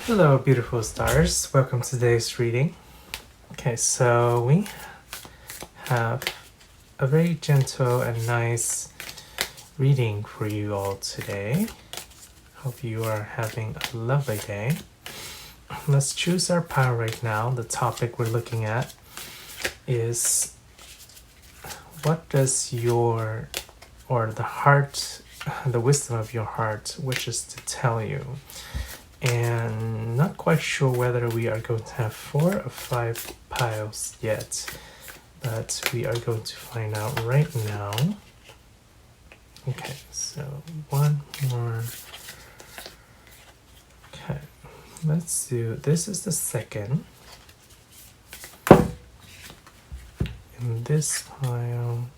Hello, beautiful stars. Welcome to today's reading. Okay, so we have a very gentle and nice reading for you all today. Hope you are having a lovely day. Let's choose our pile right now. The topic we're looking at is what does your, or the heart, the wisdom of your heart wishes to tell you. And not quite sure whether we are going to have 4 or 5 piles yet, but we are going to find out right now. Okay, so one more. Okay, let's do, this is the second. In this pile,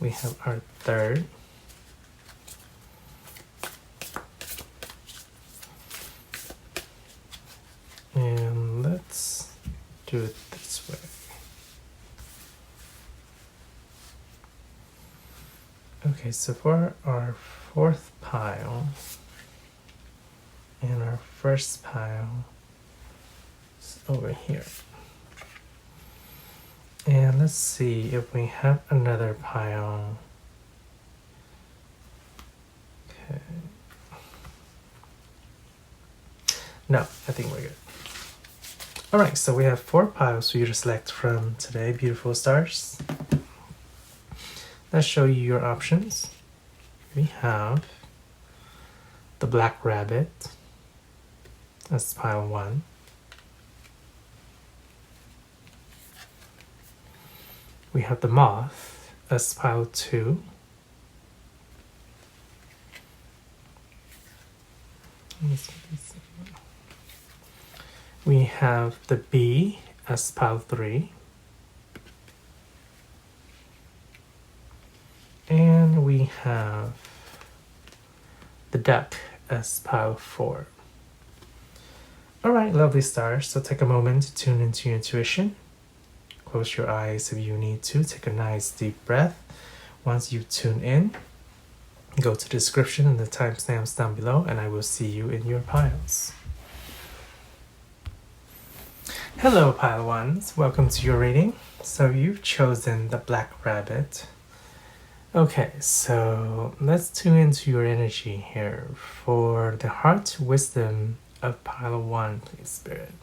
we have our third. And let's do it this way. Okay, so for our 4th pile and our first pile is over here. And let's see if we have another pile. Okay. No, I think we're good. Alright, so we have 4 piles for you to select from today, beautiful stars. Let's show you your options. We have the black rabbit, that's pile 1. We have the moth, that's pile 2. We have the bee as pile 3. And we have the duck as pile 4. Alright, lovely stars, so take a moment to tune into your intuition. Close your eyes if you need to. Take a nice deep breath. Once you tune in, go to the description and the timestamps down below, and I will see you in your piles. Hello, Pile 1s. Welcome to your reading. So you've chosen the black rabbit. Okay, so let's tune into your energy here for the heart wisdom of Pile 1, please, Spirit.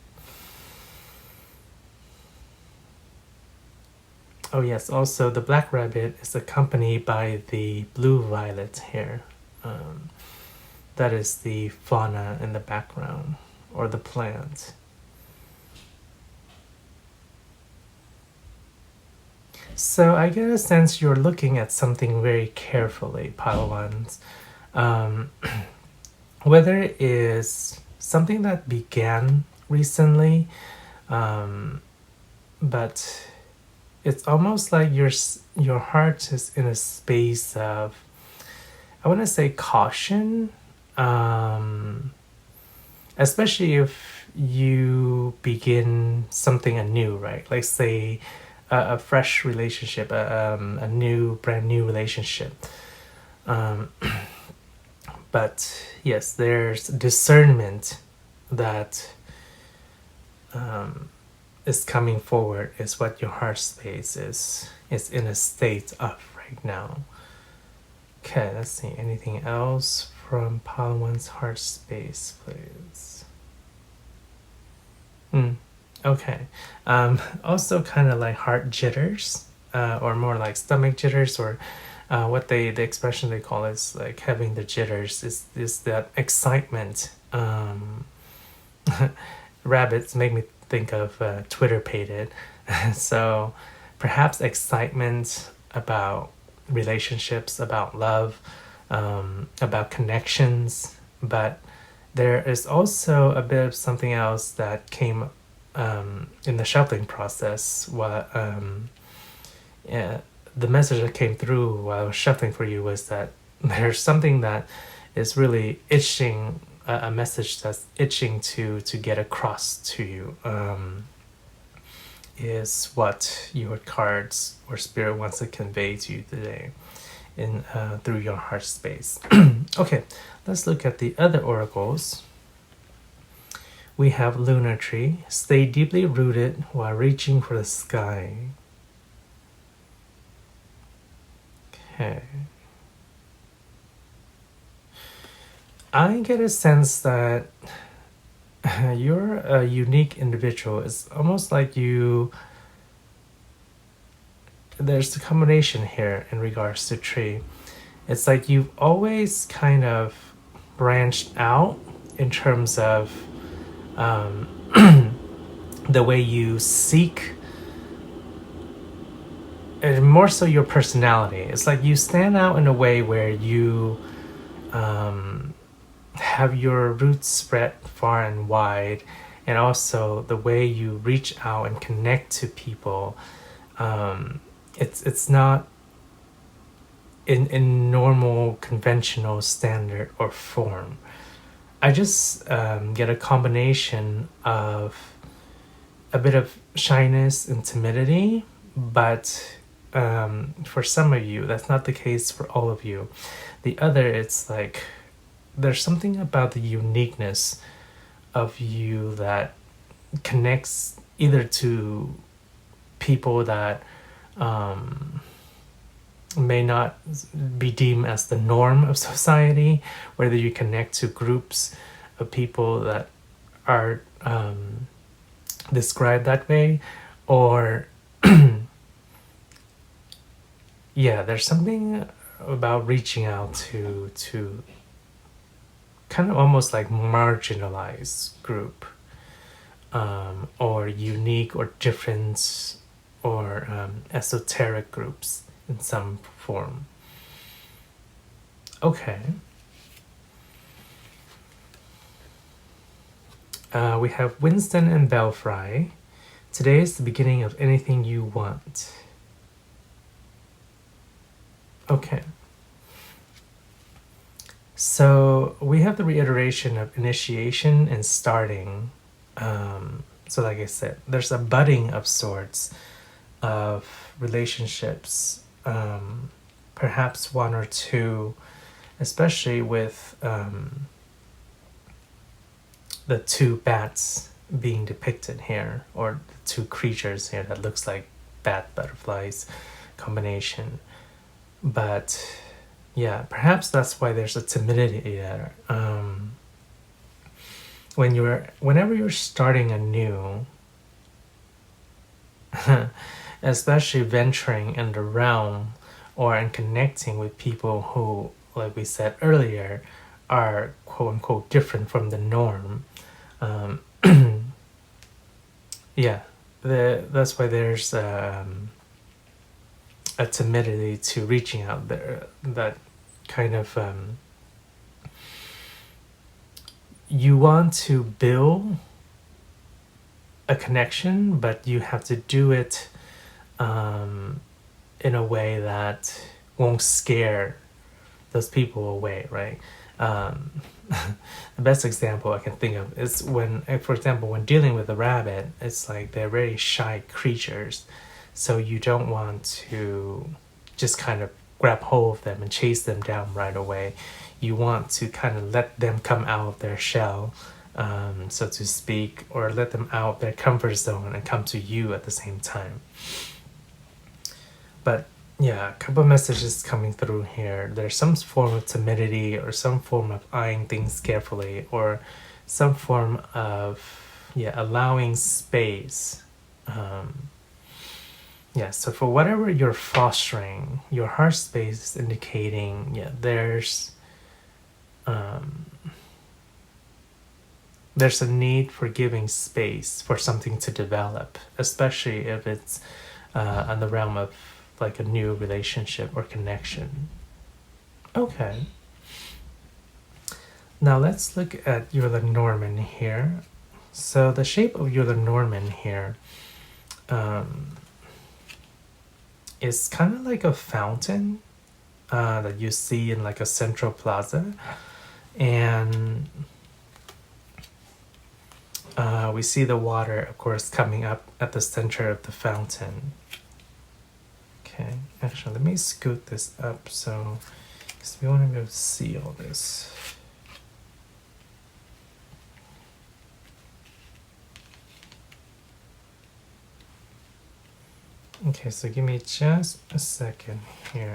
Oh yes, also the black rabbit is accompanied by the blue violet here. That is the fauna in the background, or the plant. So I get a sense you're looking at something very carefully, Pile 1s. Whether it is something that began recently, but it's almost like your heart is in a space of, I want to say, caution, especially if you begin something anew, right? Like say a fresh relationship, a brand new relationship. But yes, there's discernment that is coming forward, is what your heart space is in a state of right now. Okay, let's see, anything else from Pile 1's heart space, please? Okay, also kind of like heart jitters, or more like stomach jitters, or what the expression they call is like having the jitters, is that excitement. Rabbits make me think of Twitter-pated. So perhaps excitement about relationships, about love, about connections, but there is also a bit of something else that came in the shuffling process. The message that came through while I was shuffling for you was that there's something that is really itching, a message that's itching to get across to you, is what your cards or spirit wants to convey to you today in through your heart space. Okay, let's look at the other oracles. We have lunar tree. Stay deeply rooted while reaching for the sky. Okay. I get a sense that you're a unique individual. It's almost like there's a combination here in regards to tree. It's like you've always kind of branched out in terms of the way you seek, and more so your personality. It's like you stand out in a way where you have your roots spread far and wide, and also the way you reach out and connect to people. It's not in normal, conventional, standard, or form. I just get a combination of a bit of shyness and timidity, but for some of you, that's not the case for all of you. The other, it's like there's something about the uniqueness of you that connects either to people that may not be deemed as the norm of society, whether you connect to groups of people that are described that way, or yeah, there's something about reaching out to kind of almost like marginalized group, or unique or different or esoteric groups in some form. Okay. We have Winston and Belfry. Today is the beginning of anything you want. Okay. So we have the reiteration of initiation and starting. So like I said, there's a budding of sorts of relationships, perhaps one or two, especially with the two bats being depicted here, or the two creatures here that looks like bat butterflies combination. But yeah, perhaps that's why there's a timidity there. Whenever you're starting anew, especially venturing in the realm or in connecting with people who, like we said earlier, are quote unquote different from the norm. Yeah, that's why there's a timidity to reaching out there. That kind of you want to build a connection, but you have to do it in a way that won't scare those people away, right? The best example I can think of is when, for example, when dealing with a rabbit, it's like they're very shy creatures, so you don't want to just kind of grab hold of them and chase them down right away. You want to kind of let them come out of their shell, so to speak, or let them out of their comfort zone and come to you at the same time. But yeah, a couple of messages coming through here. There's some form of timidity, or some form of eyeing things carefully, or some form of allowing space. So for whatever you're fostering, your heart space is indicating there's a need for giving space for something to develop, especially if it's on the realm of like a new relationship or connection. Okay. Now let's look at your Lenormand here. So the shape of your Lenormand here is kind of like a fountain that you see in like a central plaza. And we see the water, of course, coming up at the center of the fountain. Okay, actually, let me scoot this up because we want to be able to see all this. Okay, so give me just a second here.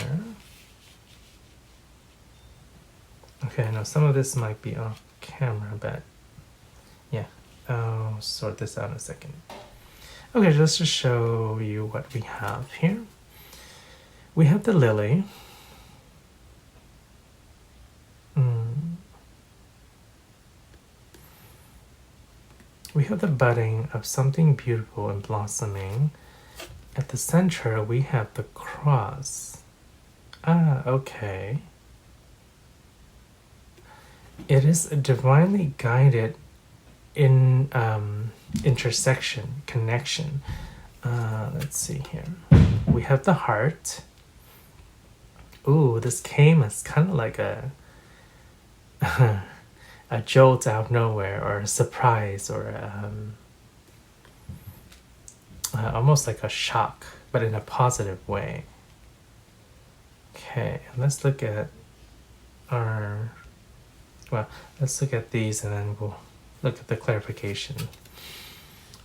Okay, I know some of this might be off camera, but yeah, I'll sort this out in a second. Okay, let's just show you what we have here. We have the lily. We have the budding of something beautiful and blossoming. At the center, we have the cross. Ah, okay. It is a divinely guided in intersection, connection. Let's see here. We have the heart. Ooh, this came as kind of like a a jolt out of nowhere, or a surprise, or almost like a shock, but in a positive way. Okay, let's look at let's look at these and then we'll look at the clarification.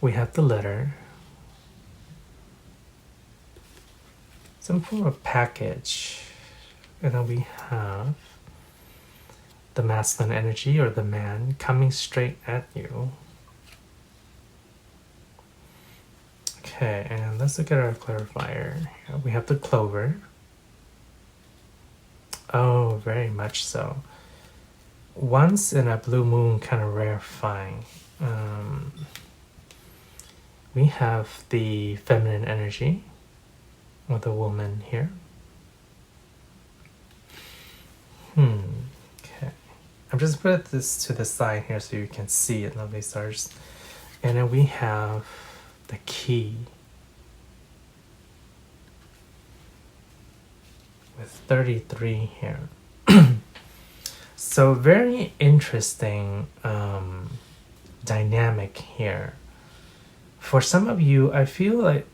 We have the letter, some form of package, and then we have the masculine energy, or the man, coming straight at you. Okay, and let's look at our clarifier. We have the clover. Oh, very much so. Once in a blue moon kind of rarefying. We have the feminine energy, or the woman here. Okay. I'm just put this to the side here so you can see it, lovely stars. And then we have the key with 33 here. So very interesting dynamic here. For some of you, I feel like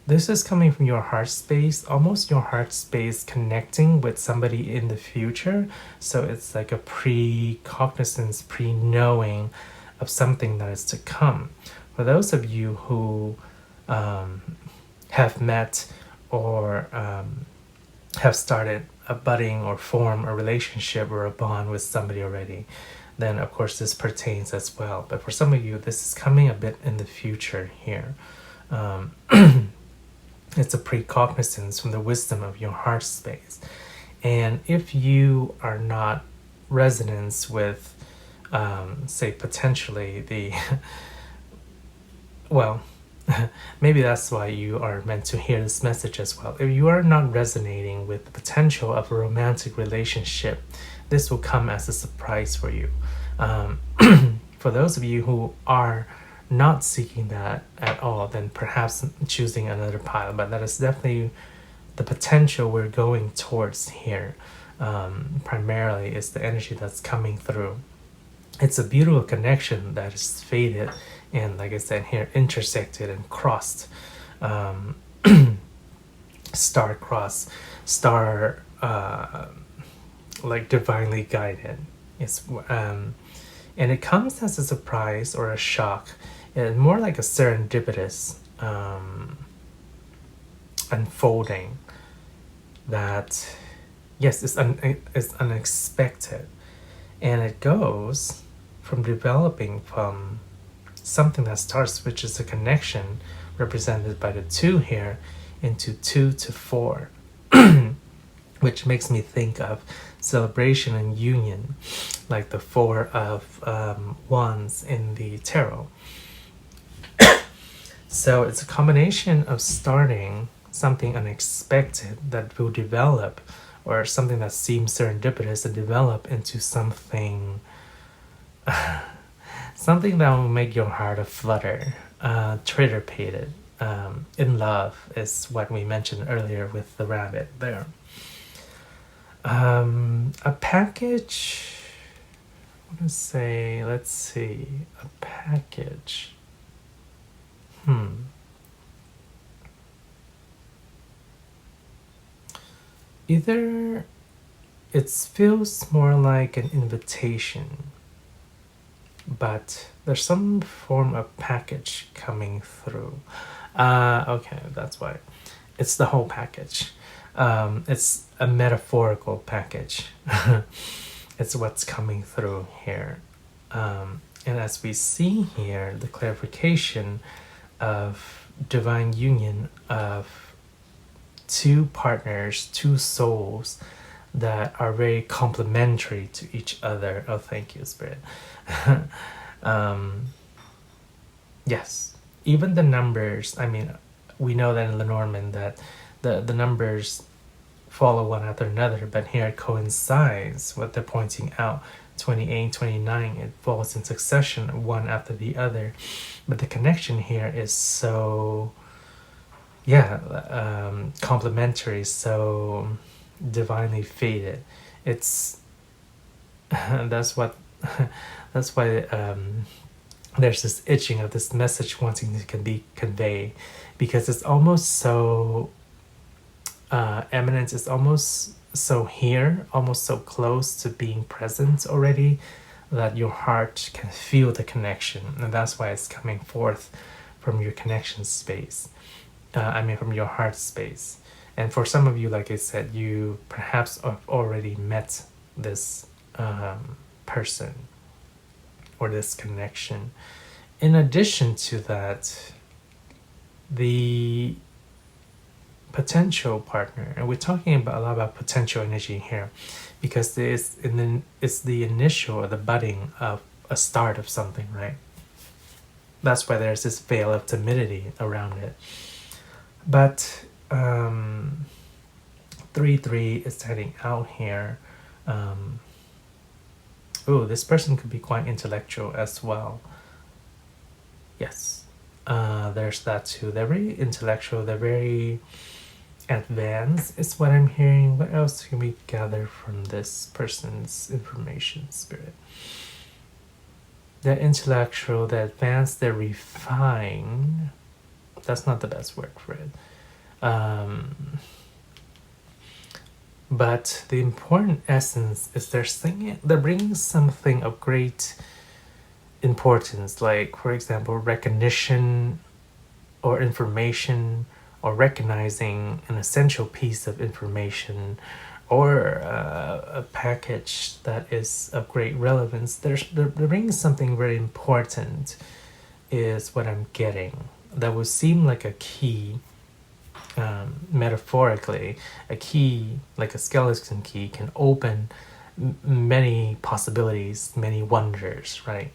this is coming from your heart space, almost your heart space connecting with somebody in the future. So it's like a pre-cognizance, pre-knowing of something that is to come. For those of you who have met or have started a budding or form a relationship or a bond with somebody already, then of course this pertains as well. But for some of you, this is coming a bit in the future here. It's a precognizance from the wisdom of your heart space. And if you are not resonance with, say, potentially the, well, maybe that's why you are meant to hear this message as well. If you are not resonating with the potential of a romantic relationship, this will come as a surprise for you. For those of you who are not seeking that at all, then perhaps choosing another pile, but that is definitely the potential we're going towards here. Primarily is the energy that's coming through. It's a beautiful connection that is faded and, like I said here, intersected and crossed, star cross, star like divinely guided. It's and it comes as a surprise or a shock, and more like a serendipitous unfolding that, yes, it's unexpected, and it goes from developing from something that starts, which is a connection represented by the 2 here, into 2 to 4, which makes me think of celebration and union, like the 4 of wands in the tarot. So it's a combination of starting something unexpected that will develop, or something that seems serendipitous and develop into something something that will make your heart flutter, trigger-pated. In love is what we mentioned earlier with the rabbit there. A package, I want to say, let's see, a package. Either it feels more like an invitation, but there's some form of package coming through. Okay, that's why. It's the whole package. It's a metaphorical package. It's what's coming through here. And as we see here, the clarification of divine union of two partners, two souls that are very complementary to each other. Oh, thank you, Spirit. Yes, even the numbers, I mean, we know that in Lenormand that the numbers follow one after another, but here it coincides what they're pointing out. 28, 29, it falls in succession, one after the other. But the connection here is so, complementary, so divinely fated. It's that's what that's why there's this itching of this message wanting to be conveyed, because it's almost so eminent, it's almost so here, almost so close to being present already, that your heart can feel the connection, and that's why it's coming forth from your connection space. From your heart space. And for some of you, like I said, you perhaps have already met this person or this connection. In addition to that, the potential partner, and we're talking about a lot about potential energy here, because it's the initial or the budding of a start of something, right? That's why there's this veil of timidity around it. But 3-3 is heading out here. This person could be quite intellectual as well. Yes, there's that too. They're very intellectual. They're very advanced is what I'm hearing. What else can we gather from this person's information, Spirit? They're intellectual, they're advanced, they're refined. That's not the best word for it. But the important essence is they're bringing something of great importance, like, for example, recognition or information, or recognizing an essential piece of information, or a package that is of great relevance. They're bringing something very important, is what I'm getting. That would seem like a key, metaphorically, a key, like a skeleton key, can open many possibilities, many wonders, right?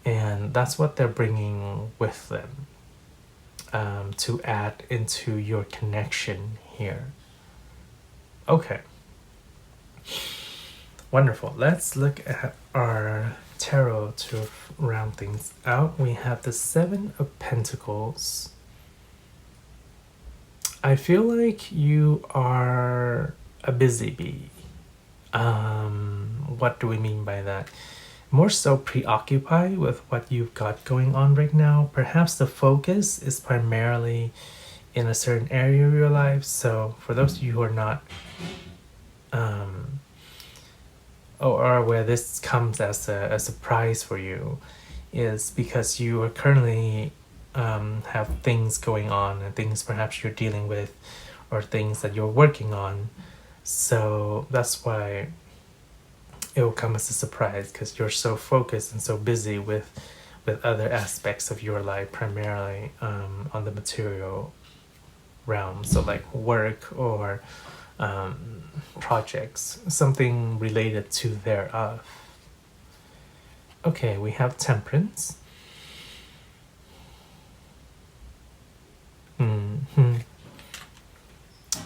And that's what they're bringing with them, to add into your connection here. Okay. Wonderful. Let's look at our tarot to round things out. We have the 7 of Pentacles. I feel like you are a busy bee. What do we mean by that? More so preoccupied with what you've got going on right now. Perhaps the focus is primarily in a certain area of your life. So for those of you who are not or where this comes as a surprise for you, is because you are currently have things going on, and things perhaps you're dealing with, or things that you're working on. So that's why it will come as a surprise, because you're so focused and so busy with other aspects of your life, primarily on the material realm. So like work or projects, something related to thereof. Okay, we have Temperance.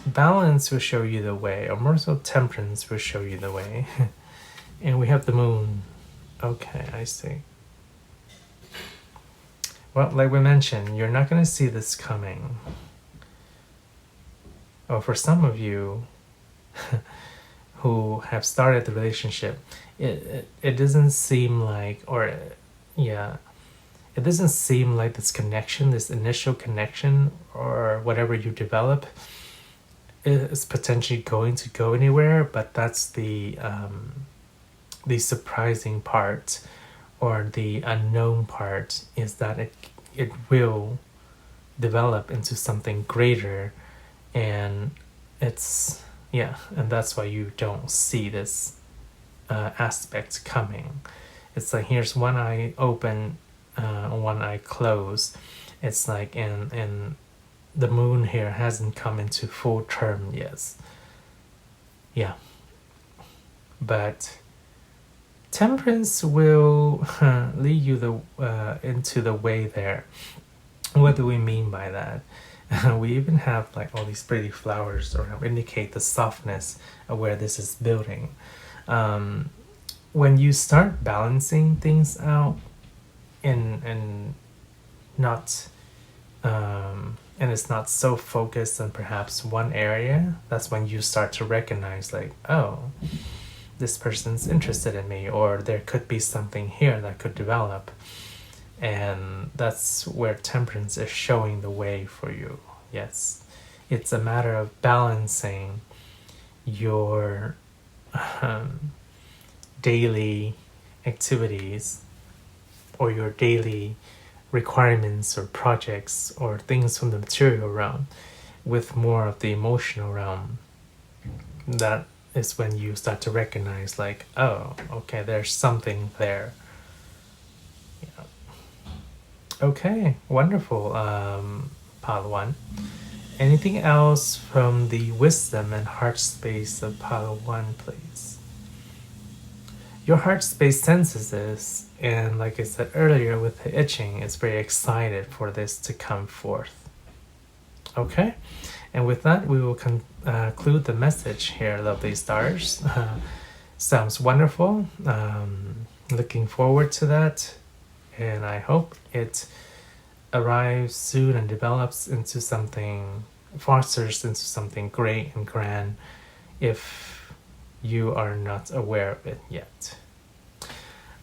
Balance will show you the way, or more so Temperance will show you the way. And we have the Moon. Okay, I see. Well, like we mentioned, you're not going to see this coming. Or for some of you who have started the relationship, it doesn't seem like, it doesn't seem like this connection, this initial connection, or whatever you develop, is potentially going to go anywhere. But that's the surprising part, or the unknown part, is that it will develop into something greater, and it's and that's why you don't see this aspect coming. It's like here's one eye open, one eye closed. It's like and the moon here hasn't come into full term yet. Yeah, but Temperance will lead you into the way there. What do we mean by that? We even have like all these pretty flowers around, indicate the softness of where this is building. When you start balancing things out and not and it's not so focused on perhaps one area, that's when you start to recognize like, oh, this person's interested in me, or there could be something here that could develop. And that's where Temperance is showing the way for you. Yes, it's a matter of balancing your daily activities or your daily requirements or projects or things from the material realm with more of the emotional realm. That is when you start to recognize like, oh, okay, there's something there. Yeah. Okay, wonderful. Pile1. Anything else from the wisdom and heart space of Pile1, please? Your heart space senses this, and like I said earlier with the itching, it's very excited for this to come forth. Okay, and with that, we will conclude the message here, lovely stars. Sounds wonderful. Looking forward to that, and I hope it arrives soon and develops into something, fosters into something great and grand if you are not aware of it yet.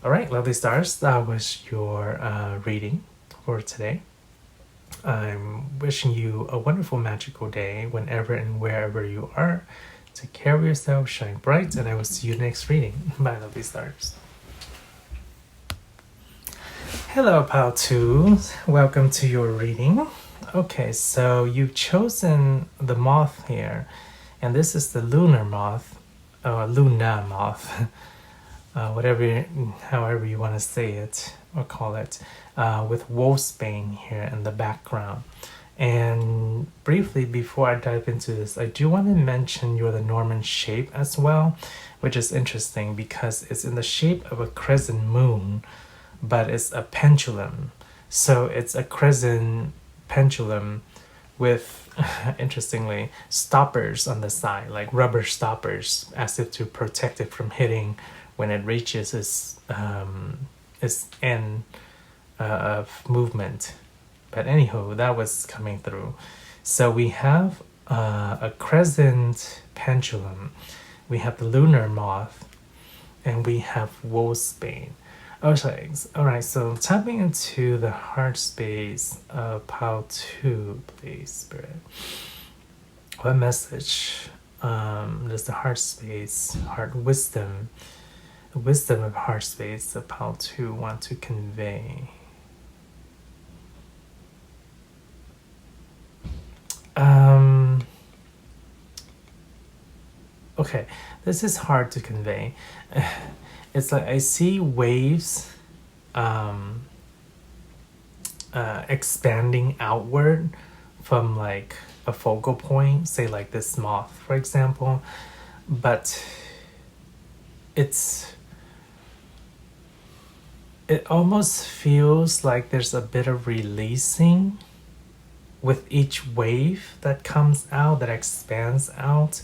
All right, lovely stars, that was your reading for today. I'm wishing you a wonderful, magical day whenever and wherever you are. Take care of yourself, shine bright, and I will see you next reading. Bye, lovely stars. Hello, Pile2. Welcome to your reading. Okay, so you've chosen the moth here, and this is the lunar moth, or Luna moth, however you want to say it or call it, with wolfsbane here in the background. And briefly, before I dive into this, I do want to mention your Lenormand shape as well, which is interesting because it's in the shape of a crescent moon, but it's a pendulum. So it's a crescent pendulum with, interestingly, stoppers on the side, like rubber stoppers, as if to protect it from hitting when it reaches its end of movement. But anywho, that was coming through. So we have a crescent pendulum, we have the lunar moth, and we have wolfsbane. Oh, sorry. All right, so tapping into the heart space of Pile2, please, Spirit. What message does the heart space, heart wisdom, the wisdom of heart space of Pile2 want to convey? Okay, this is hard to convey. It's like I see waves expanding outward from like a focal point, say like this moth, for example, but it almost feels like there's a bit of releasing with each wave that comes out, that expands out,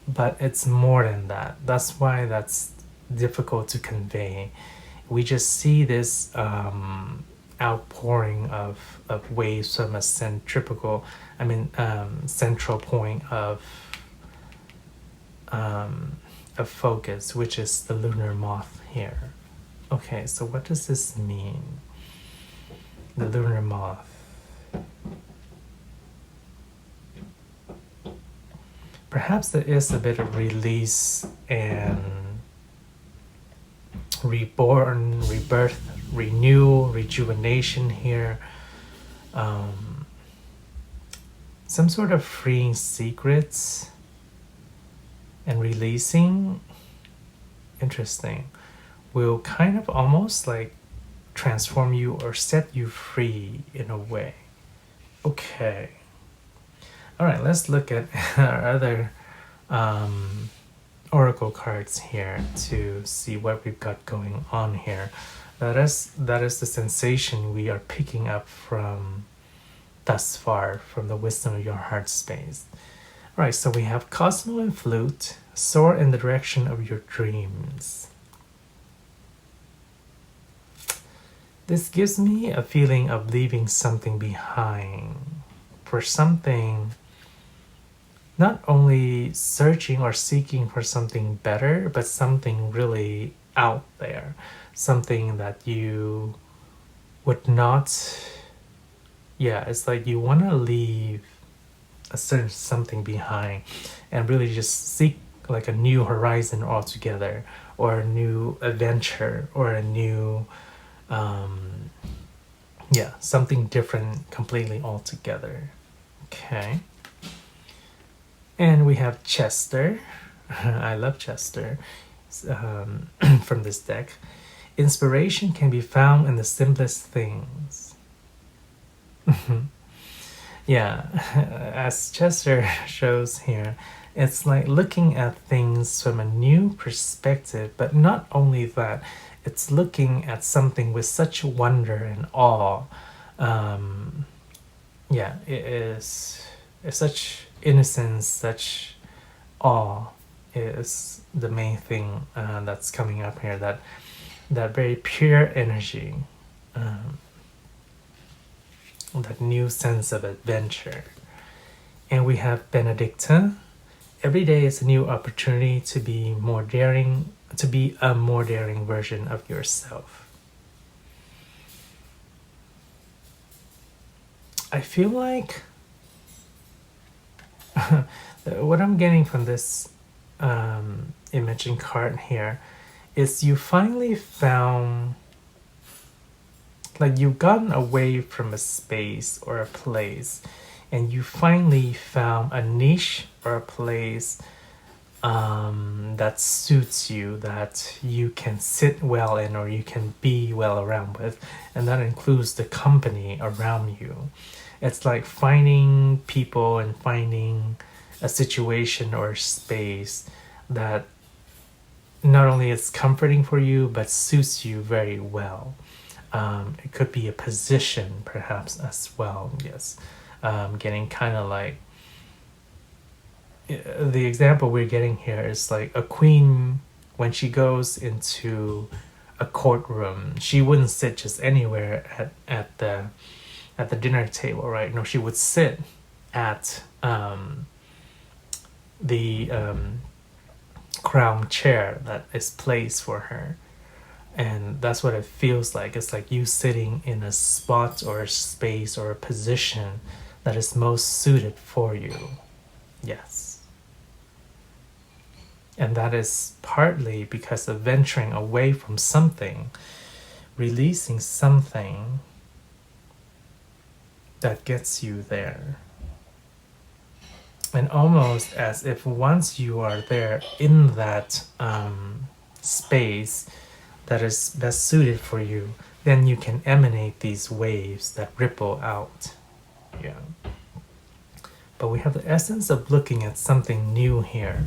but it's more than that. That's why that's difficult to convey. We just see this outpouring of waves from a central point of focus, which is the lunar moth here. Okay, so what does this mean? The lunar moth. Perhaps there is a bit of release and reborn, rebirth, renewal, rejuvenation here. some sort of freeing secrets and releasing, interesting, will kind of almost like transform you or set you free in a way. Okay. All right, let's look at our other oracle cards here to see what we've got going on here. That is the sensation we are picking up from thus far from the wisdom of your heart space. All right, so we have Cosmo and Flute, soar in the direction of your dreams. This gives me a feeling of leaving something behind, for something, not only searching or seeking for something better, but something really out there, something that you would not, yeah, it's like you want to leave a certain something behind and really just seek like a new horizon altogether, or a new adventure, or a new yeah, something different completely altogether. Okay. And we have Chester. I love Chester from this deck. Inspiration can be found in the simplest things. Yeah, as Chester shows here, it's like looking at things from a new perspective, but not only that, it's looking at something with such wonder and awe. Yeah, it's such innocence, such awe is the main thing that's coming up here. That very pure energy, that new sense of adventure. And we have Benedicta. Every day is a new opportunity to be more daring, to be a more daring version of yourself. I feel like what I'm getting from this image and card here is you finally found, like you've gotten away from a space or a place, and you finally found a niche or a place that suits you, that you can sit well in, or you can be well around with, and that includes the company around you. It's like finding people and finding a situation or space that not only is comforting for you, but suits you very well. It could be a position perhaps as well, yes. Getting kind of like, the example we're getting here is like a queen, when she goes into a courtroom, she wouldn't sit just anywhere at the dinner table, right? No, she would sit at the crown chair that is placed for her. And that's what it feels like. It's like you sitting in a spot or a space or a position that is most suited for you. Yes. And that is partly because of venturing away from something, releasing something that gets you there. And almost as if once you are there in that space that is best suited for you, then you can emanate these waves that ripple out. Yeah. But we have the essence of looking at something new here,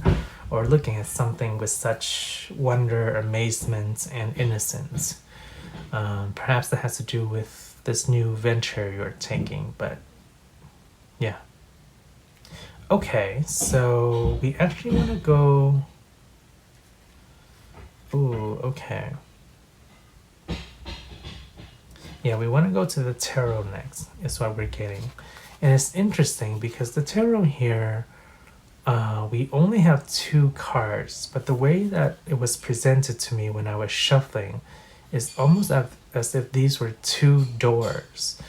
or looking at something with such wonder, amazement, and innocence. Perhaps that has to do with this new venture you're taking, but yeah. Okay, so we actually want to go... Ooh, okay. Yeah, we want to go to the tarot next, is what we're getting. And it's interesting because the tarot here, we only have 2 cards, but the way that it was presented to me when I was shuffling is almost as if these were 2 doors.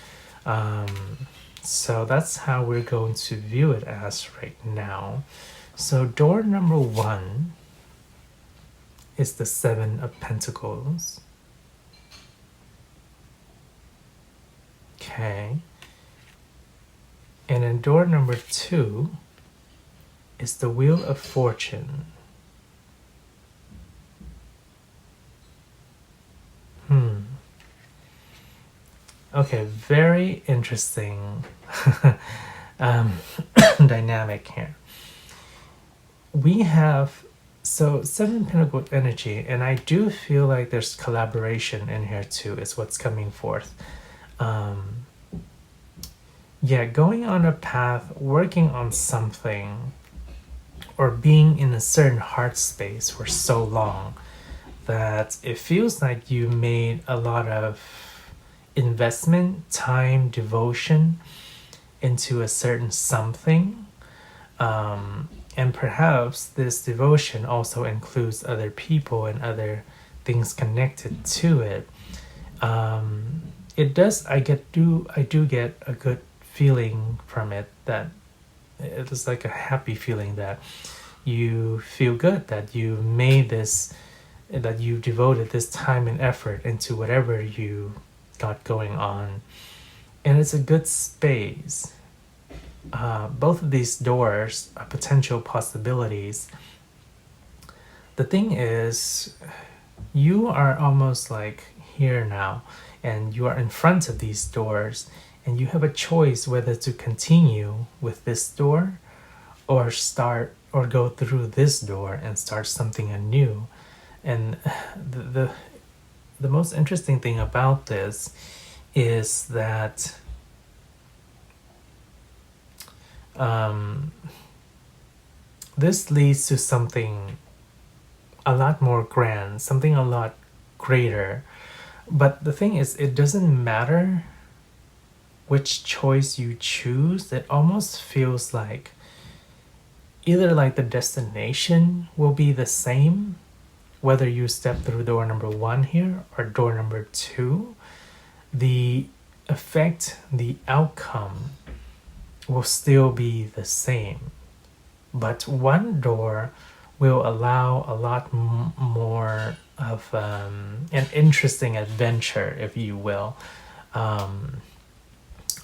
So that's how we're going to view it as right now. So door number 1 is the 7 of Pentacles. Okay. And in door number 2 is the Wheel of Fortune. Okay, very interesting dynamic here. We have, so 7 Pentacle energy, and I do feel like there's collaboration in here too, is what's coming forth. Yeah, going on a path, working on something, or being in a certain heart space for so long that it feels like you made a lot of investment, time, devotion into a certain something. And perhaps this devotion also includes other people and other things connected to it. It does, I do get a good feeling from it, that it is like a happy feeling that you feel good that you made this, that you devoted this time and effort into whatever you got going on. And it's a good space. Both of these doors are potential possibilities. The thing is, you are almost like here now, and you are in front of these doors, and you have a choice whether to continue with this door or start or go through this door and start something anew. And the most interesting thing about this is that this leads to something a lot more grand, something a lot greater. But the thing is, it doesn't matter which choice you choose. It almost feels like either like the destination will be the same, whether you step through door number 1 here or door number 2, the effect, the outcome will still be the same. But one door will allow a lot more of an interesting adventure, if you will,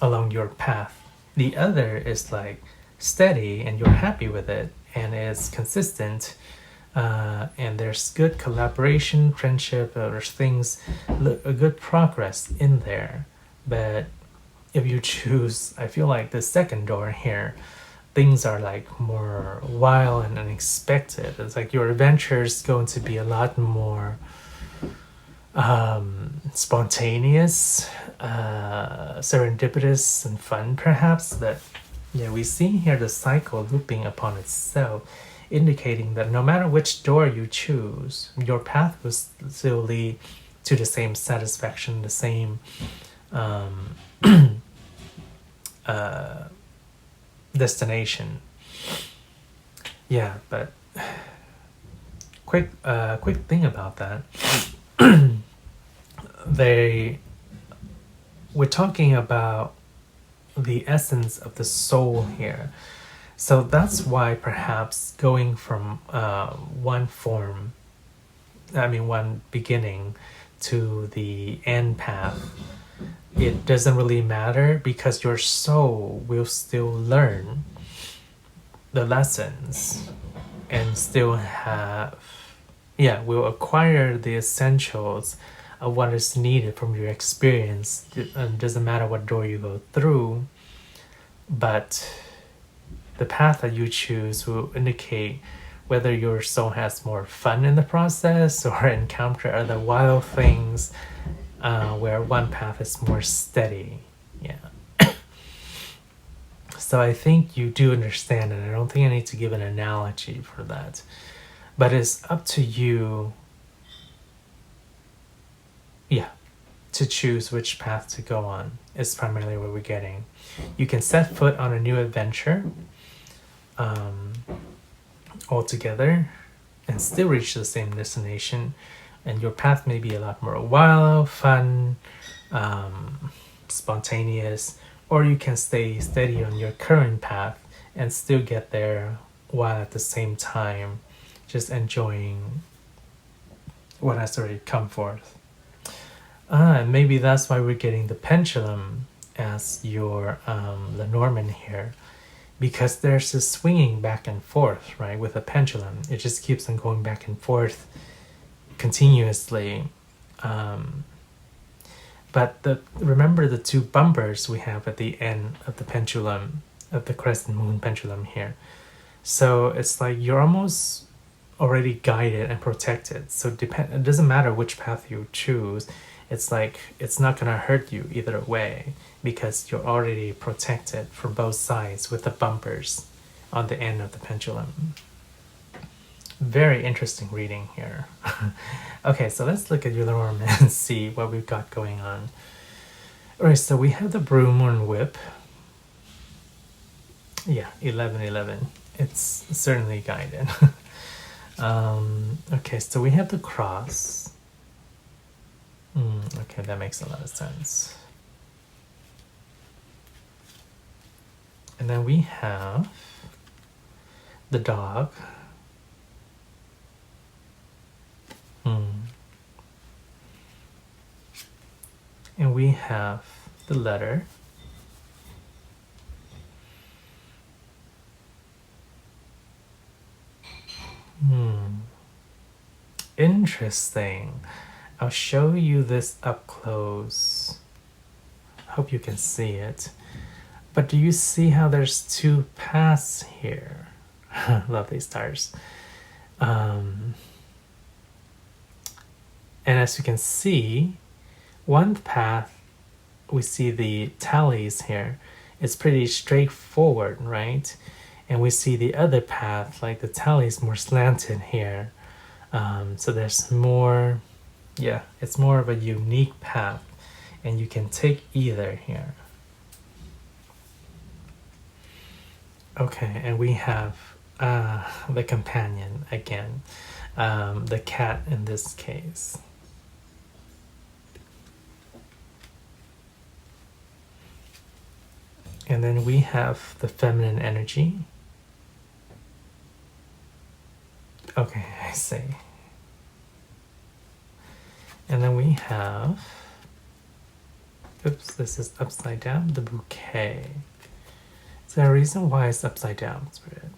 along your path. The other is like steady and you're happy with it and it's consistent, and there's good collaboration, friendship, there's things, a good progress in there. But if you choose, I feel like the second door here, things are like more wild and unexpected. It's like your adventure is going to be a lot more spontaneous, serendipitous and fun perhaps. That, yeah, we see here the cycle looping upon itself, indicating that no matter which door you choose, your path will still lead to the same satisfaction, the same destination. Yeah, but quick thing about that. We're talking about the essence of the soul here. So that's why perhaps going from one beginning to the end path, it doesn't really matter, because your soul will still learn the lessons and still will acquire the essentials of what is needed from your experience. It doesn't matter what door you go through, but the path that you choose will indicate whether your soul has more fun in the process or encounter other wild things, where one path is more steady. Yeah. So I think you do understand, and I don't think I need to give an analogy for that. But it's up to you, to choose which path to go on, is primarily what we're getting. You can set foot on a new adventure altogether and still reach the same destination, and your path may be a lot more wild, fun, spontaneous, or you can stay steady on your current path and still get there while at the same time just enjoying what has already come forth. And maybe that's why we're getting the pendulum as your Lenormand here, because there's this swinging back and forth, right, with a pendulum. It just keeps on going back and forth continuously. But remember the two bumpers we have at the end of the pendulum, of the crescent moon pendulum here. So it's like you're almost already guided and protected. So it doesn't matter which path you choose. It's like it's not gonna hurt you either way because you're already protected from both sides with the bumpers on the end of the pendulum. Very interesting reading here. Okay, so let's look at your Lenormand and see what we've got going on. Alright, so we have the broom and whip. Yeah, 1111. It's certainly guided. Okay, so we have the cross. Okay, that makes a lot of sense. And then we have the dog. And we have the letter. Interesting. I'll show you this up close. Hope you can see it. But do you see how there's two paths here? Lovely stars. And as you can see, one path, we see the tallies here, it's pretty straightforward, right? And we see the other path, like the tally is more slanted here. So there's more, yeah, it's more of a unique path, and you can take either here. Okay, and we have the companion again, the cat in this case. And then we have the feminine energy. Okay, I see. And then we have, oops, this is upside down, the bouquet. Is there a reason why it's upside down, Spirit?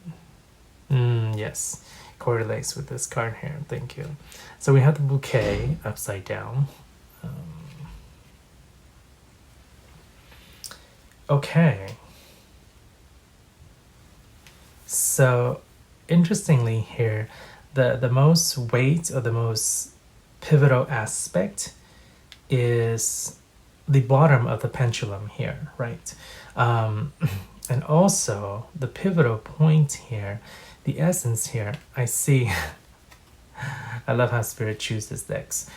Yes, correlates with this card here, thank you. So we have the bouquet upside down. Okay. So interestingly here, the most weight or the most pivotal aspect is the bottom of the pendulum here, right? And also the pivotal point here, the essence here, I see. I love how Spirit chooses decks.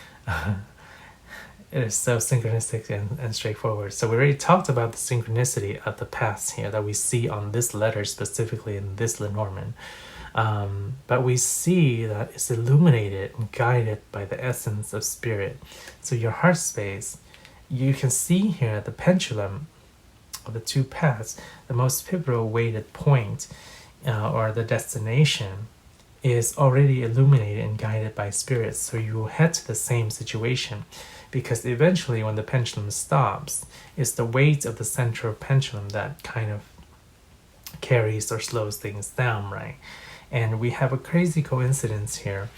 It is so synchronistic and straightforward. So we already talked about the synchronicity of the paths here that we see on this letter, specifically in this Lenormand. But we see that it's illuminated and guided by the essence of Spirit. So your heart space, you can see here the pendulum of the two paths, the most pivotal weighted point or the destination is already illuminated and guided by Spirit. So you will head to the same situation, because eventually when the pendulum stops, it's the weight of the center of pendulum that kind of carries or slows things down, right? And we have a crazy coincidence here,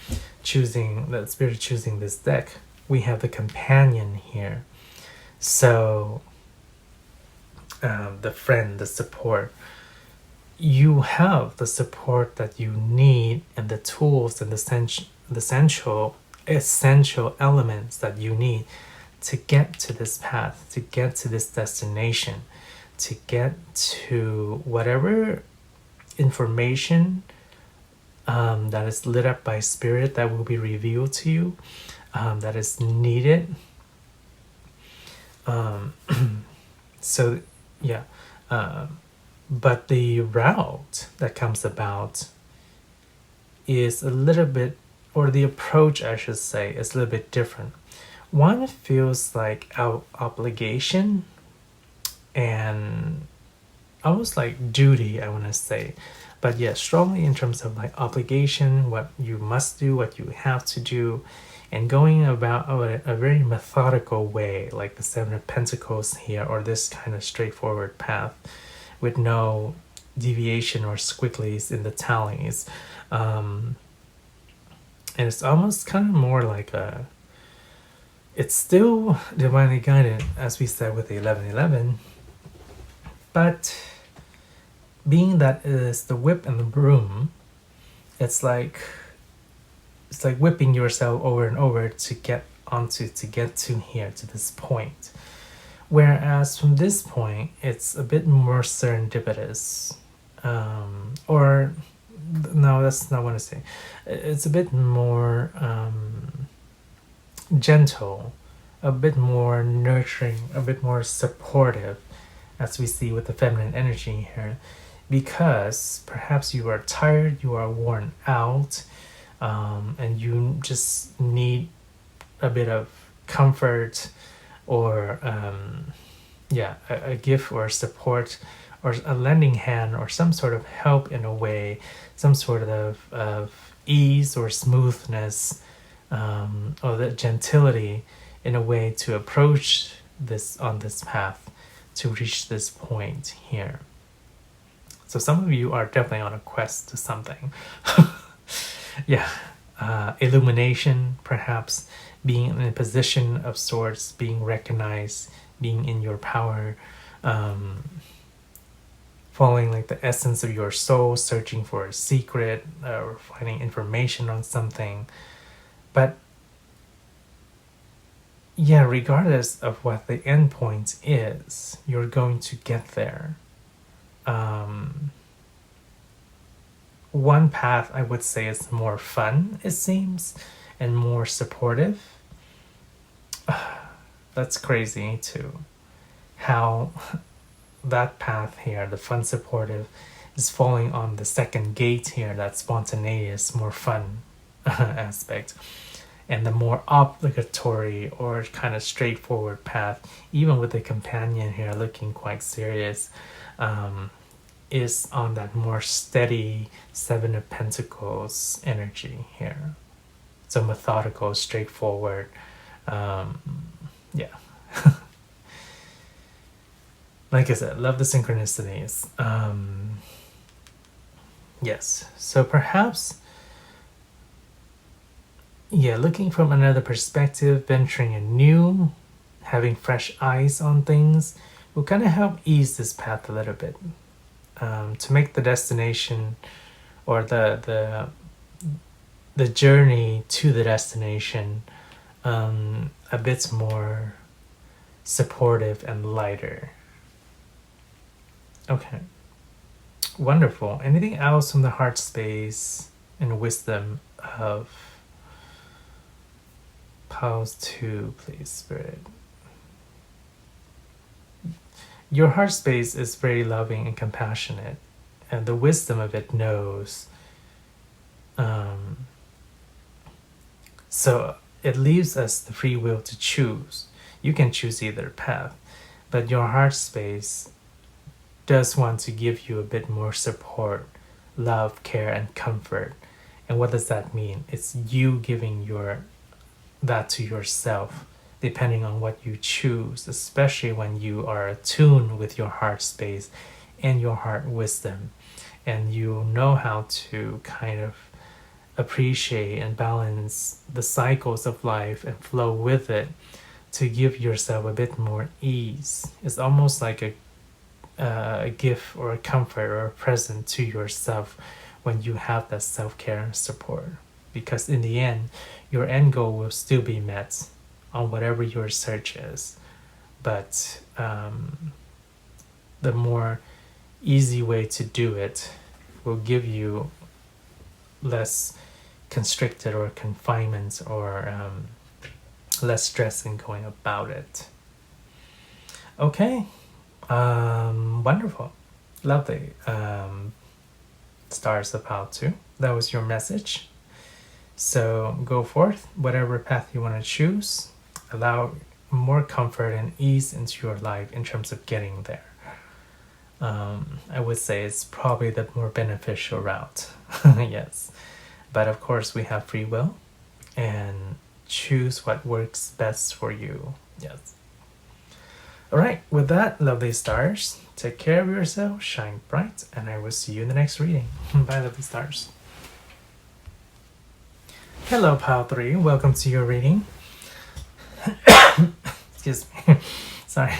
the Spirit choosing this deck. We have the companion here. So the friend, the support. You have the support that you need and the tools and the essential elements that you need to get to this path, to get to this destination, to get to whatever information that is lit up by Spirit that will be revealed to you, that is needed. So yeah, but the route that comes about is a little bit, or the approach I should say, is a little bit different. One feels like our obligation and almost like duty, I want to say, but yeah, strongly in terms of like obligation, what you must do, what you have to do. and going about a very methodical way, like the Seven of Pentacles here, or this kind of straightforward path with no deviation or squigglies in the tallies. And it's almost kind of more like it's still divinely guided, as we said with the 1111, but being that it is the whip and the broom, it's like whipping yourself over and over to get to here, to this point. Whereas from this point, it's a bit more serendipitous. Or, no, that's not what I say. It's a bit more gentle, a bit more nurturing, a bit more supportive, as we see with the feminine energy here. Because perhaps you are tired, you are worn out, and you just need a bit of comfort, or a gift or support, or a lending hand, or some sort of help in a way, some sort of ease or smoothness, or the gentility in a way to approach this on this path to reach this point here. So some of you are definitely on a quest to something. Yeah, illumination, perhaps being in a position of sorts, being recognized, being in your power, following like the essence of your soul, searching for a secret, or finding information on something. But yeah, regardless of what the end point is, you're going to get there. One path I would say is more fun, it seems, and more supportive. That's crazy too. How that path here, the fun supportive, is falling on the second gate here, that spontaneous, more fun aspect. And the more obligatory or kind of straightforward path, even with the companion here looking quite serious, is on that more steady Seven of Pentacles energy here. So methodical, straightforward. Yeah. Like I said, love the synchronicities. Yes. So perhaps, yeah, looking from another perspective, venturing anew, having fresh eyes on things will kind of help ease this path a little bit. To make the destination, or the journey to the destination, a bit more supportive and lighter. Okay, wonderful. Anything else from the heart space and wisdom of Pile2, please, Spirit? Your heart space is very loving and compassionate, and the wisdom of it knows. So it leaves us the free will to choose. You can choose either path, but your heart space does want to give you a bit more support, love, care, and comfort. And what does that mean? It's you giving that to yourself, depending on what you choose, especially when you are attuned with your heart space and your heart wisdom, and you know how to kind of appreciate and balance the cycles of life and flow with it to give yourself a bit more ease. It's almost like a gift or a comfort or a present to yourself when you have that self-care and support, because in the end your end goal will still be met on whatever your search is, but the more easy way to do it will give you less constricted or confinement, or less stress in going about it. Okay, wonderful, lovely. Stars of Pile2, that was your message. So go forth, whatever path you want to choose. Allow more comfort and ease into your life in terms of getting there. I would say it's probably the more beneficial route. Yes, but of course we have free will, and choose what works best for you. Yes. All right, with that, lovely stars, take care of yourself, shine bright, and I will see you in the next reading. Bye, lovely stars. Hello, Pile3. Welcome to your reading. Excuse me. Sorry.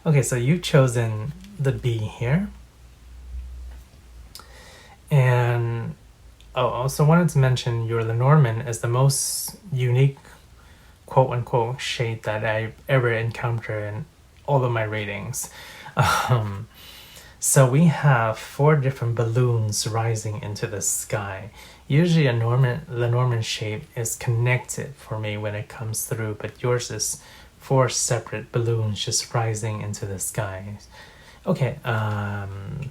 Okay, so you've chosen the B here. And I also wanted to mention your Lenormand is the most unique quote-unquote shade that I've ever encountered in all of my readings. So we have 4 different balloons rising into the sky. Usually a Lenormand shape is connected for me when it comes through, but yours is 4 separate balloons just rising into the sky. Okay,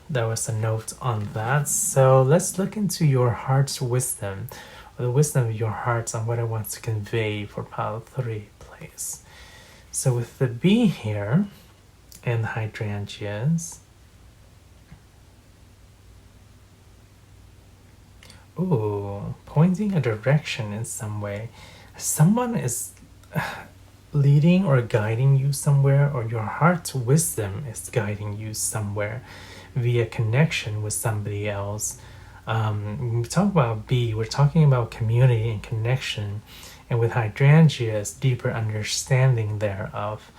there was a note on that. So let's look into your heart's wisdom, or the wisdom of your heart on what it wants to convey for Pile 3, please. So with the B here and the hydrangeas, ooh, pointing a direction in some way. Someone is leading or guiding you somewhere, or your heart's wisdom is guiding you somewhere via connection with somebody else. When we talk about B, we're talking about community and connection, and with hydrangeas, deeper understanding thereof.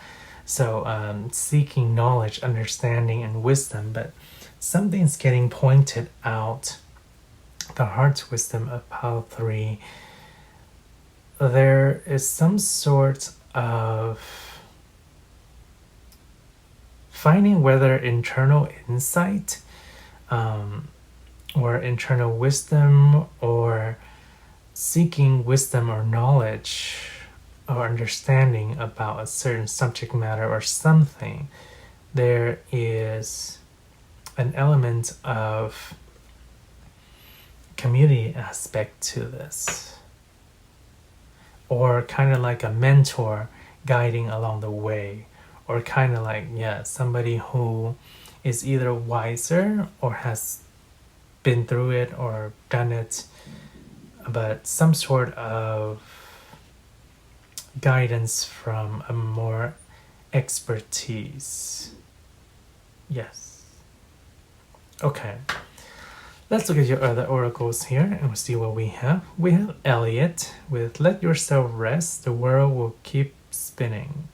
So seeking knowledge, understanding, and wisdom, but something's getting pointed out. The heart's wisdom of Pile 3. There is some sort of finding whether internal insight or internal wisdom, or seeking wisdom or knowledge or understanding about a certain subject matter or something. There is an element of community aspect to this, or kind of like a mentor guiding along the way, or kind of like, yeah, somebody who is either wiser or has been through it or done it, but some sort of guidance from a more expertise. Yes. Okay. Let's look at your other oracles here and we'll see what we have. We have Elliot with "Let yourself rest, the world will keep spinning."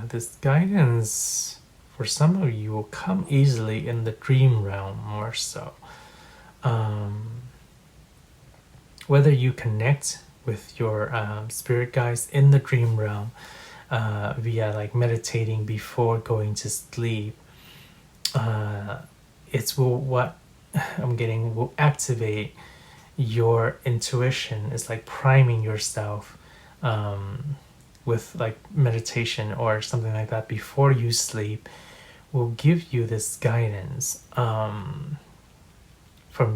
This guidance for some of you will come easily in the dream realm more so. Whether you connect with your spirit guides in the dream realm via like meditating before going to sleep, what I'm getting will activate your intuition. It's like priming yourself with like meditation or something like that before you sleep, will give you this guidance from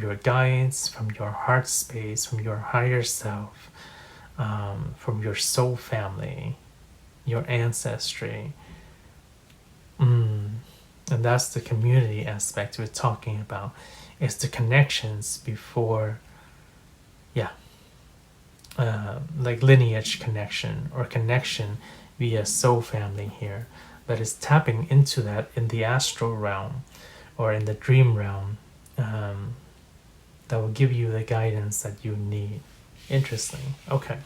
your guides, from your heart space, from your higher self, from your soul family, your ancestry. And that's the community aspect we're talking about. It's the connections before, like lineage connection or connection via soul family here. But it's tapping into that in the astral realm or in the dream realm that will give you the guidance that you need. Interesting. Okay.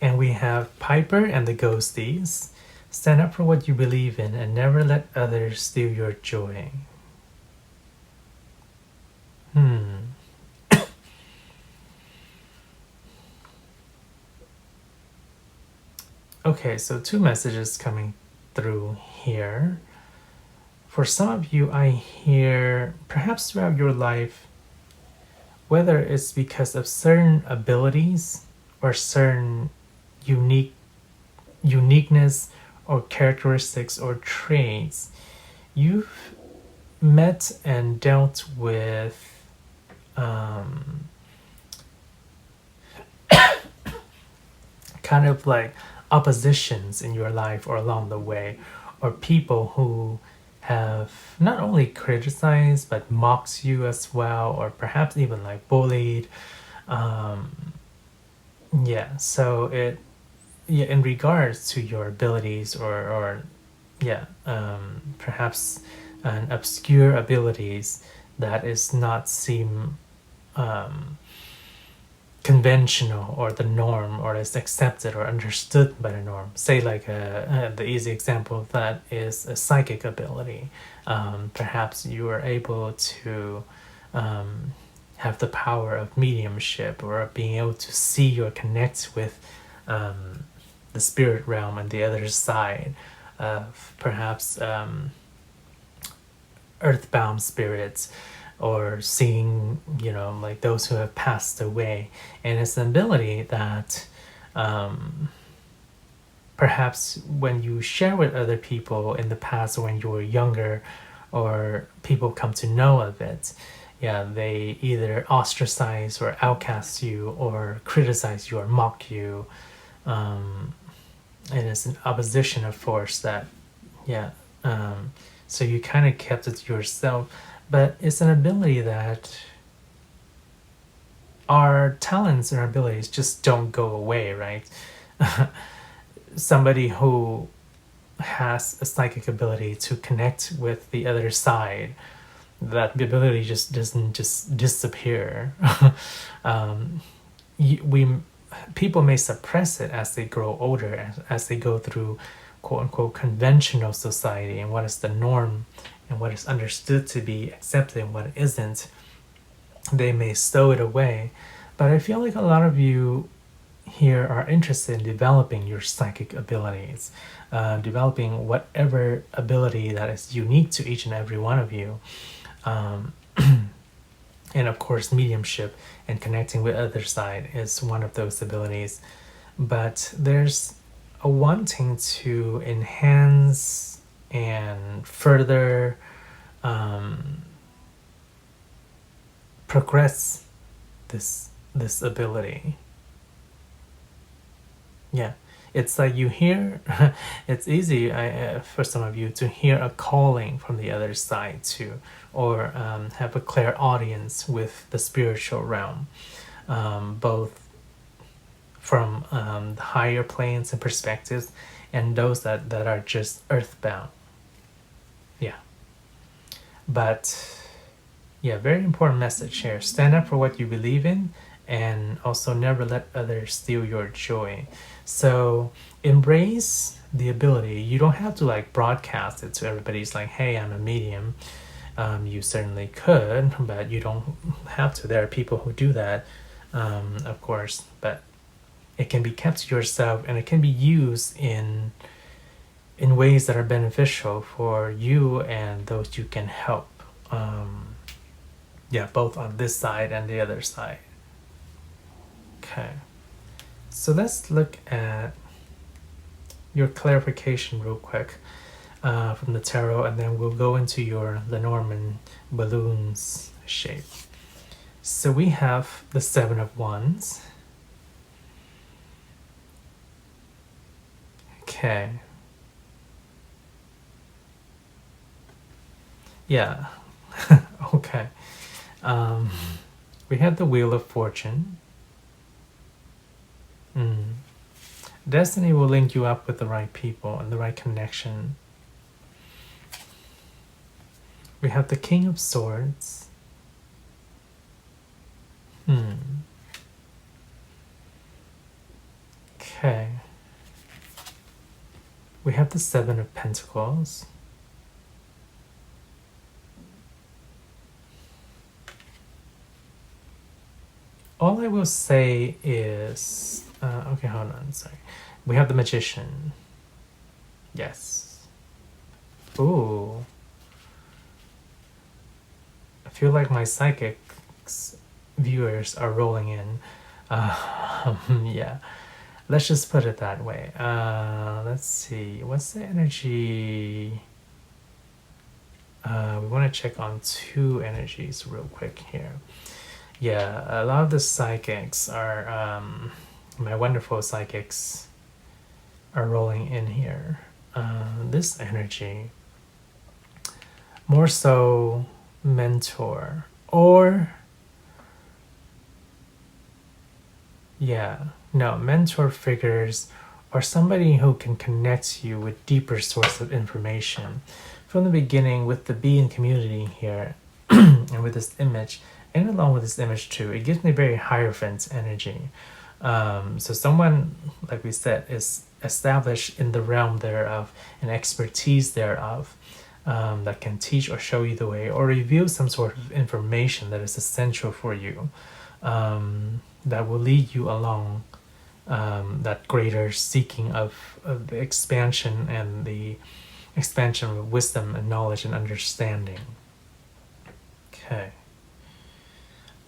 And we have Piper and the Ghosties. Stand up for what you believe in and never let others steal your joy. Okay, so 2 messages coming through here. For some of you, I hear, perhaps throughout your life, whether it's because of certain abilities or certain uniqueness or characteristics or traits, you've met and dealt with kind of like oppositions in your life or along the way, or people who have not only criticized but mocked you as well, or perhaps even like bullied. Yeah, so yeah, in regards to your abilities, or yeah, perhaps an obscure abilities that is not seem conventional or the norm, or is accepted or understood by the norm. Say like the easy example of that is a psychic ability. Perhaps you are able to have the power of mediumship, or being able to see or connect with the spirit realm and the other side of perhaps earthbound spirits, or seeing, like those who have passed away. And it's an ability that perhaps when you share with other people in the past, when you were younger, or people come to know of it, yeah, they either ostracize or outcast you, or criticize you or mock you. And it's an opposition of force that, yeah, so you kind of kept it to yourself. But it's an ability that our talents and our abilities just don't go away, right? Somebody who has a psychic ability to connect with the other side, that ability just doesn't just disappear. We people may suppress it as they grow older, as they go through quote unquote conventional society, and what is the norm and what is understood to be accepted and what isn't. They may stow it away, but I feel like a lot of you here are interested in developing your psychic abilities, developing whatever ability that is unique to each and every one of you. And of course, mediumship and connecting with other side is one of those abilities. But there's a wanting to enhance and further progress this ability. Yeah, it's like you hear, it's easy for some of you to hear a calling from the other side too, or have a clear audience with the spiritual realm, both from the higher planes and perspectives, and those that are just earthbound. Yeah, but yeah, very important message here. Stand up for what you believe in, and also never let others steal your joy. So embrace the ability. You don't have to like broadcast it to everybody. It's like, hey, I'm a medium. You certainly could, but you don't have to. There are people who do that, of course, but it can be kept to yourself, and it can be used in ways that are beneficial for you and those you can help. Yeah, both on this side and the other side. Okay, so let's look at your clarification real quick from the tarot, and then we'll go into your Lenormand balloons shape. So we have the Seven of Wands. Okay. Yeah. Okay. We have the Wheel of Fortune. Destiny will link you up with the right people and the right connection. We have the King of Swords. Okay. We have the Seven of Pentacles. All I will say is, okay, hold on, sorry. We have the Magician. Yes. Ooh. I feel like my psychics viewers are rolling in. Yeah. Let's just put it that way. Let's see. What's the energy? We want to check on two energies real quick here. Yeah, a lot of the psychics are, my wonderful psychics are rolling in here. This energy, more so mentor, or mentor figures, or somebody who can connect you with deeper source of information. From the beginning, with the being community here, and with this image, and along with this image too, it gives me very Hierophant energy. So someone, like we said, is established in the realm thereof, and expertise thereof, that can teach or show you the way, or reveal some sort of information that is essential for you, that will lead you along that greater seeking of the expansion, and the expansion of wisdom and knowledge and understanding. Okay.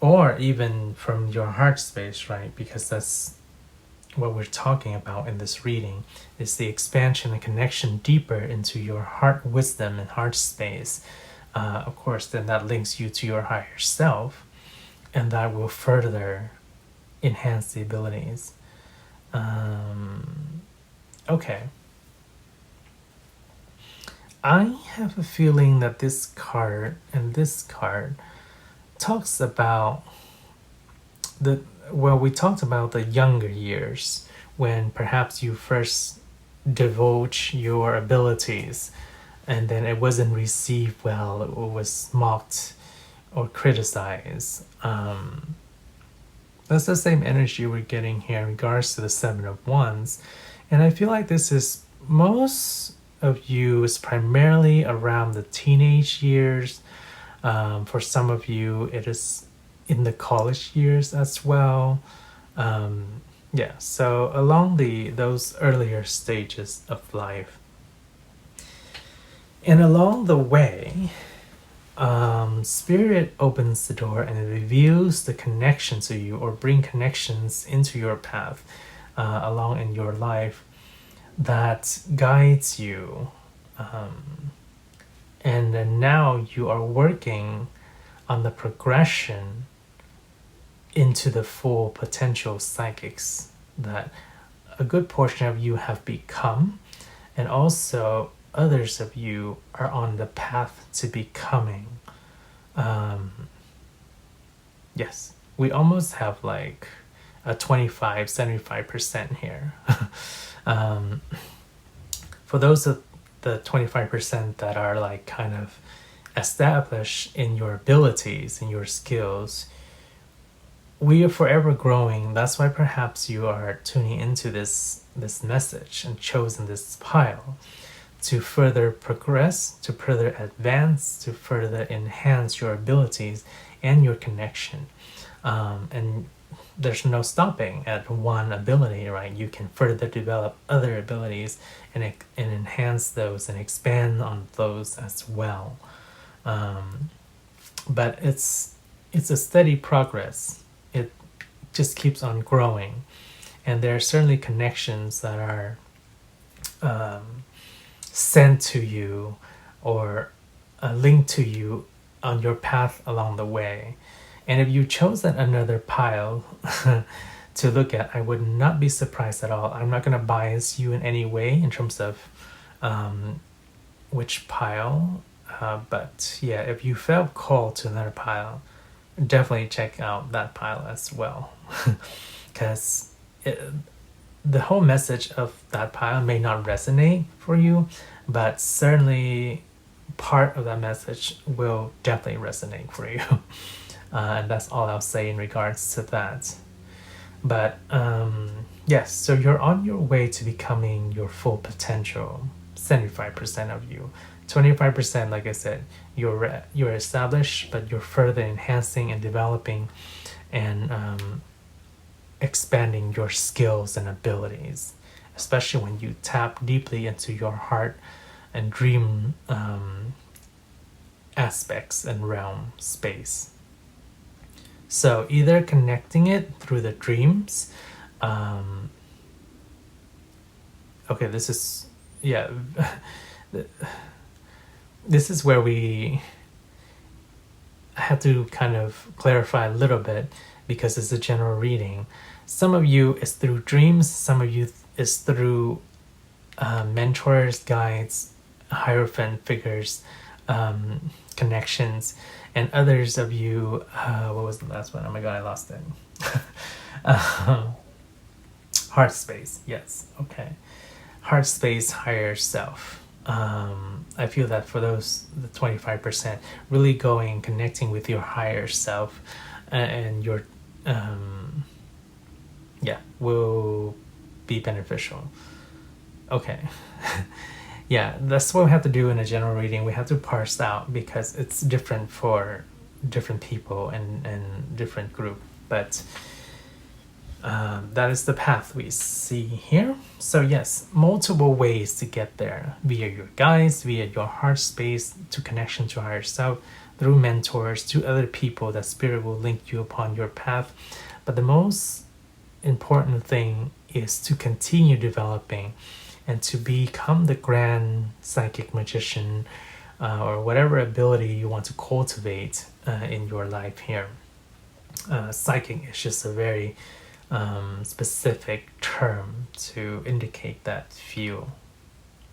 Or even from your heart space, right? Because that's what we're talking about in this reading, is the expansion and connection deeper into your heart wisdom and heart space. Of course, then that links you to your higher self, and that will further enhance the abilities. Okay. I have a feeling that this card and this card talks about we talked about the younger years, when perhaps you first divulge your abilities, and then it wasn't received well, it was mocked or criticized. That's the same energy we're getting here in regards to the Seven of Wands. And I feel like this is, most of you is primarily around the teenage years. For some of you, it is in the college years as well. So along those earlier stages of life. And along the way, Spirit opens the door and it reveals the connection to you, or bring connections into your path along in your life, that guides you. And then now you are working on the progression into the full potential psychics that a good portion of you have become, and also others of you are on the path to becoming. Yes, we almost have like a 25-75% here. For those of the 25% that are like kind of established in your abilities and your skills, we are forever growing. That's why perhaps you are tuning into this message and chosen this pile to further progress, to further advance, to further enhance your abilities and your connection. And there's no stopping at one ability, right? You can further develop other abilities and enhance those and expand on those as well. But it's a steady progress. It just keeps on growing, and there are certainly connections that are sent to you, or linked to you on your path along the way. And if you chose another pile to look at, I would not be surprised at all. I'm not going to bias you in any way in terms of which pile, but yeah, if you felt called to another pile, definitely check out that pile as well. Because the whole message of that pile may not resonate for you, but certainly part of that message will definitely resonate for you. And that's all I'll say in regards to that. But yes, so you're on your way to becoming your full potential. 75% of you. 25%, like I said, you're established, but you're further enhancing and developing and expanding your skills and abilities, especially when you tap deeply into your heart and dream aspects and realm space. So either connecting it through the dreams. Okay, this is, yeah. This is where we have to kind of clarify a little bit, because it's a general reading. Some of you is through dreams, some of you is through mentors, guides, Hierophant figures, connections, and others of you, what was the last one? Oh my god, I lost it. Heart space, yes, okay. Heart space, higher self. I feel that for those, the 25%, really going, connecting with your higher self and your, yeah, will be beneficial. Okay. Yeah, that's what we have to do in a general reading. We have to parse out because it's different for different people and different group. But that is the path we see here. So yes, multiple ways to get there, via your guides, via your heart space, to connection to higher self, through mentors, to other people that spirit will link you upon your path. But the most important thing is to continue developing and to become the grand psychic magician, or whatever ability you want to cultivate in your life here. Psychic is just a very specific term to indicate that feel.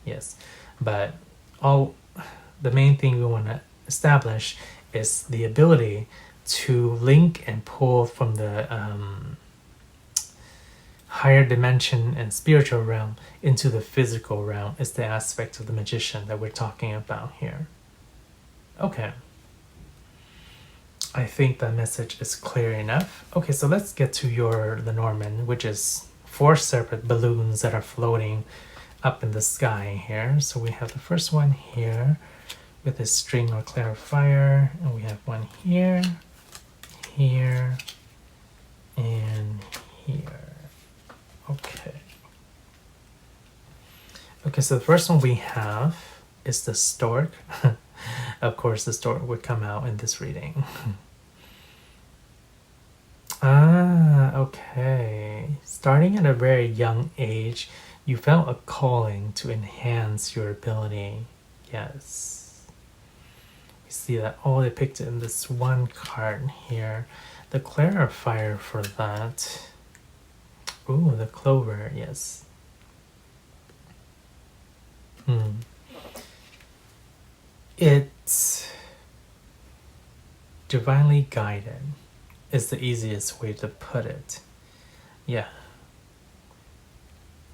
Yes, but the main thing we want to establish is the ability to link and pull from the higher dimension and spiritual realm into the physical realm is the aspect of the magician that we're talking about here. Okay. I think that message is clear enough. Okay, so let's get to your Lenormand, which is 4 separate balloons that are floating up in the sky here. So we have the first one here with this string or clarifier, and we have one here, here, and here. Okay. Okay, so the first one we have is the stork. Of course, the stork would come out in this reading. Okay. Starting at a very young age, you felt a calling to enhance your ability. Yes. You see that all depicted in this one card here. The clarifier for that. Ooh, the clover, yes. It's divinely guided is the easiest way to put it. Yeah.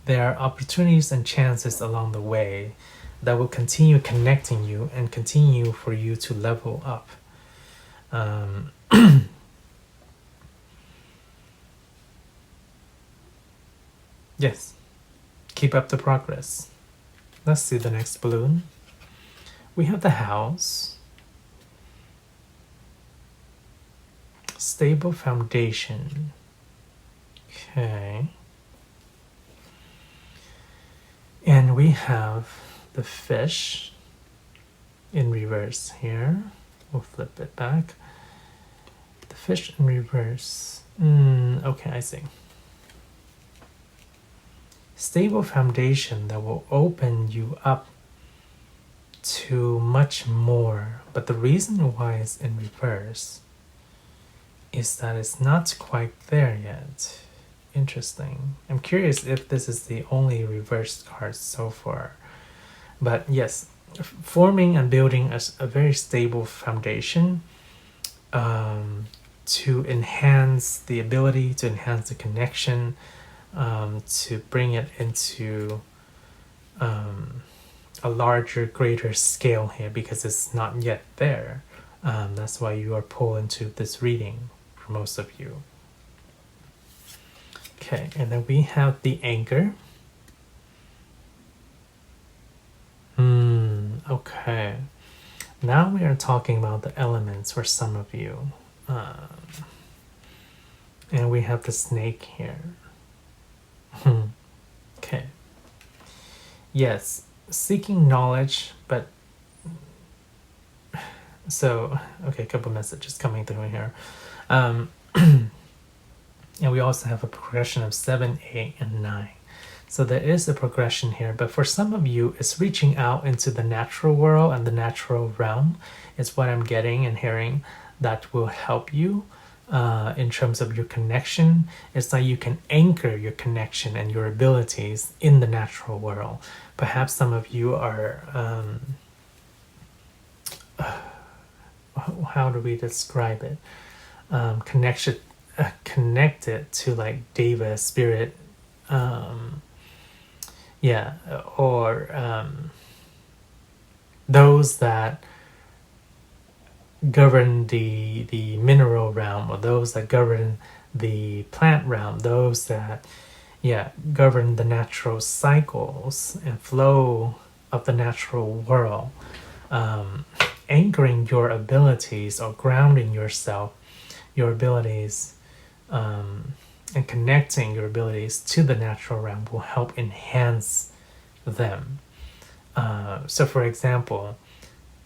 There are opportunities and chances along the way that will continue connecting you and continue for you to level up. Yes. Keep up the progress. Let's see the next balloon. We have the house. Stable foundation. Okay. And we have the fish in reverse here. We'll flip it back. The fish in reverse. Okay, I see. Stable foundation that will open you up to much more. But the reason why it's in reverse is that it's not quite there yet. Interesting. I'm curious if this is the only reversed card so far. But yes, forming and building a very stable foundation to enhance the ability, to enhance the connection, to bring it into a larger, greater scale here, because it's not yet there. That's why you are pulled into this reading for most of you. Okay, and then we have the anchor. Okay. Now we are talking about the elements for some of you. And we have the snake here. Okay. Yes, seeking knowledge, but so okay, a couple messages coming through here. And we also have a progression of 7, 8, and 9. So there is a progression here, but for some of you, it's reaching out into the natural world and the natural realm. It's what I'm getting and hearing that will help you in terms of your connection. It's like you can anchor your connection and your abilities in the natural world. Perhaps some of you are how do we describe it? Connected to like deva spirit, yeah, or those that govern the mineral realm, or those that govern the plant realm, those that govern the natural cycles and flow of the natural world, anchoring your abilities or grounding yourself, your abilities, and connecting your abilities to the natural realm will help enhance them. So for example,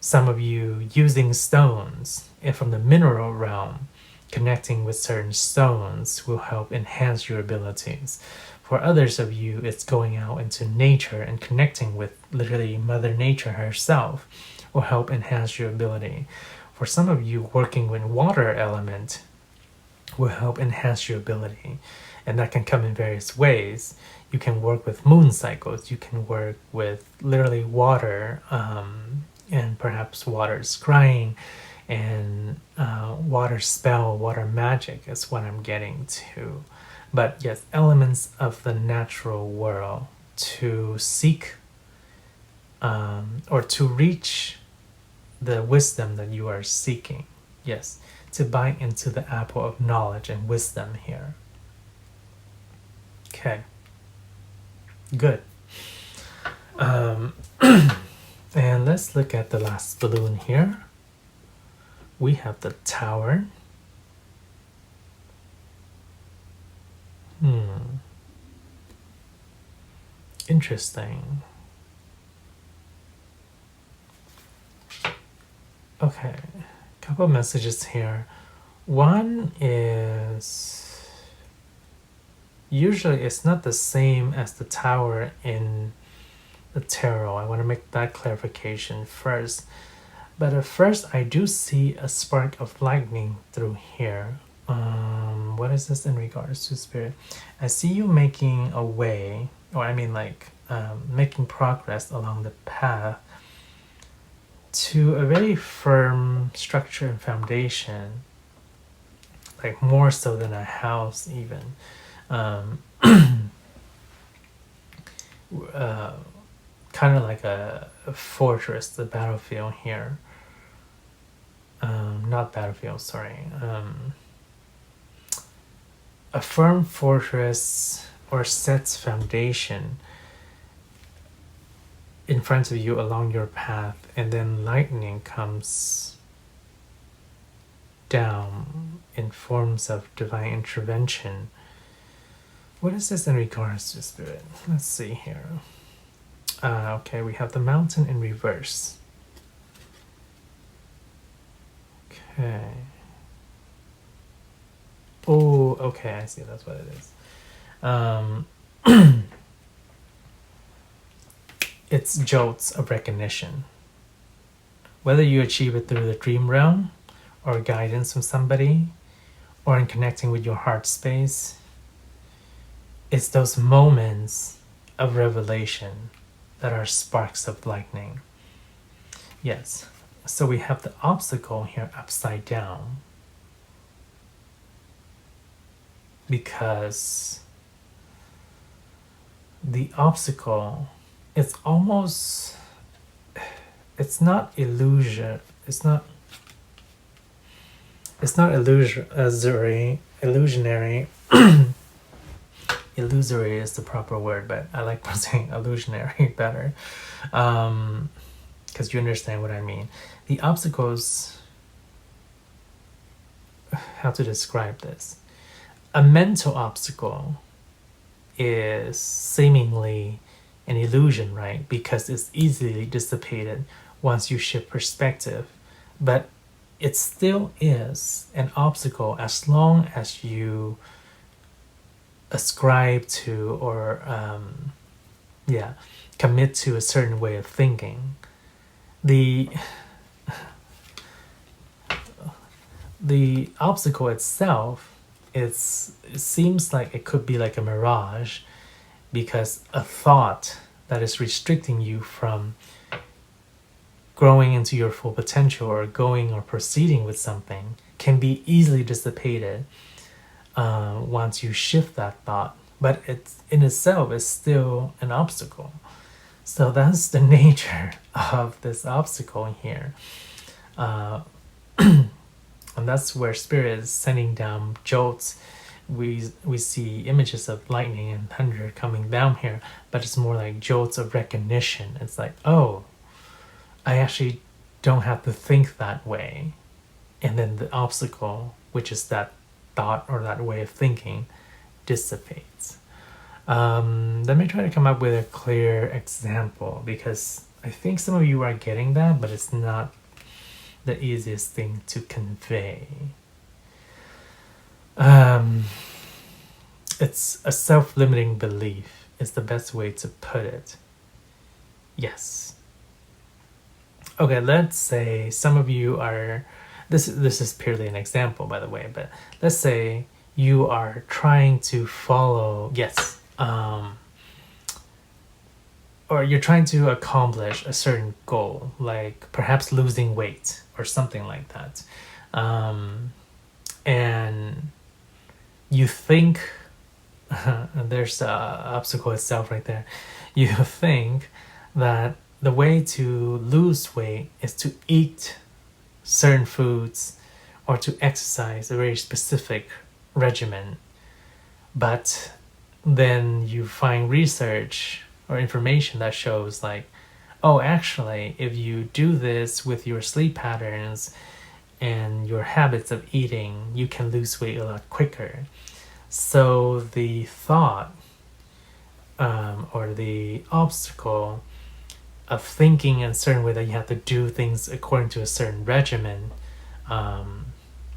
some of you using stones, and from the mineral realm, connecting with certain stones will help enhance your abilities. For others of you, it's going out into nature and connecting with literally Mother Nature herself will help enhance your ability. For some of you, working with water element will help enhance your ability. And that can come in various ways. You can work with moon cycles. You can work with literally water, and perhaps water scrying, and water spell, water magic is what I'm getting to. But yes, elements of the natural world to seek or to reach the wisdom that you are seeking. Yes, to bite into the apple of knowledge and wisdom here. Okay, good. And let's look at the last balloon here. We have the Tower. Interesting. Okay, couple messages here. One is usually it's not the same as the Tower in the tarot. I want to make that clarification first. But at first, I do see a spark of lightning through here. What is this in regards to spirit? I see you making a way, or I mean like making progress along the path to a very firm structure and foundation, like more so than a house even. Kind of like a fortress, the battlefield here. Not battlefield, sorry. A firm fortress or sets foundation in front of you along your path, and then lightning comes down in forms of divine intervention. What is this in regards to spirit? Let's see here. Okay, we have the mountain in reverse. Okay. Oh, okay, I see, that's what it is. It's jolts of recognition. Whether you achieve it through the dream realm, or guidance from somebody, or in connecting with your heart space, it's those moments of revelation that are sparks of lightning. Yes, so we have the obstacle here upside down, because the obstacle, it's almost, it's not illusion, it's not illusionary. Illusory is the proper word, but I like saying illusionary better, because you understand what I mean. The obstacles, how to describe this? A mental obstacle is seemingly an illusion, right? Because it's easily dissipated once you shift perspective. But it still is an obstacle as long as you ascribe to or commit to a certain way of thinking. The obstacle itself, it seems like it could be like a mirage, because a thought that is restricting you from growing into your full potential or going or proceeding with something can be easily dissipated once you shift that thought. But it in itself is still an obstacle. So that's the nature of this obstacle here. And that's where spirit is sending down jolts. We see images of lightning and thunder coming down here, but it's more like jolts of recognition. It's like, oh, I actually don't have to think that way. And then the obstacle, which is that thought or that way of thinking, dissipates. Let me try to come up with a clear example, because I think some of you are getting that, but it's not the easiest thing to convey. It's a self-limiting belief is the best way to put it. Yes. Okay, let's say some of you are, this is purely an example, by the way, but let's say you are trying to follow, or you're trying to accomplish a certain goal, like perhaps losing weight or something like that. And you think, there's the obstacle itself right there. You think that the way to lose weight is to eat certain foods or to exercise a very specific regimen. But then you find research or information that shows like, oh, actually, if you do this with your sleep patterns and your habits of eating, you can lose weight a lot quicker. So the thought or the obstacle of thinking in a certain way that you have to do things according to a certain regimen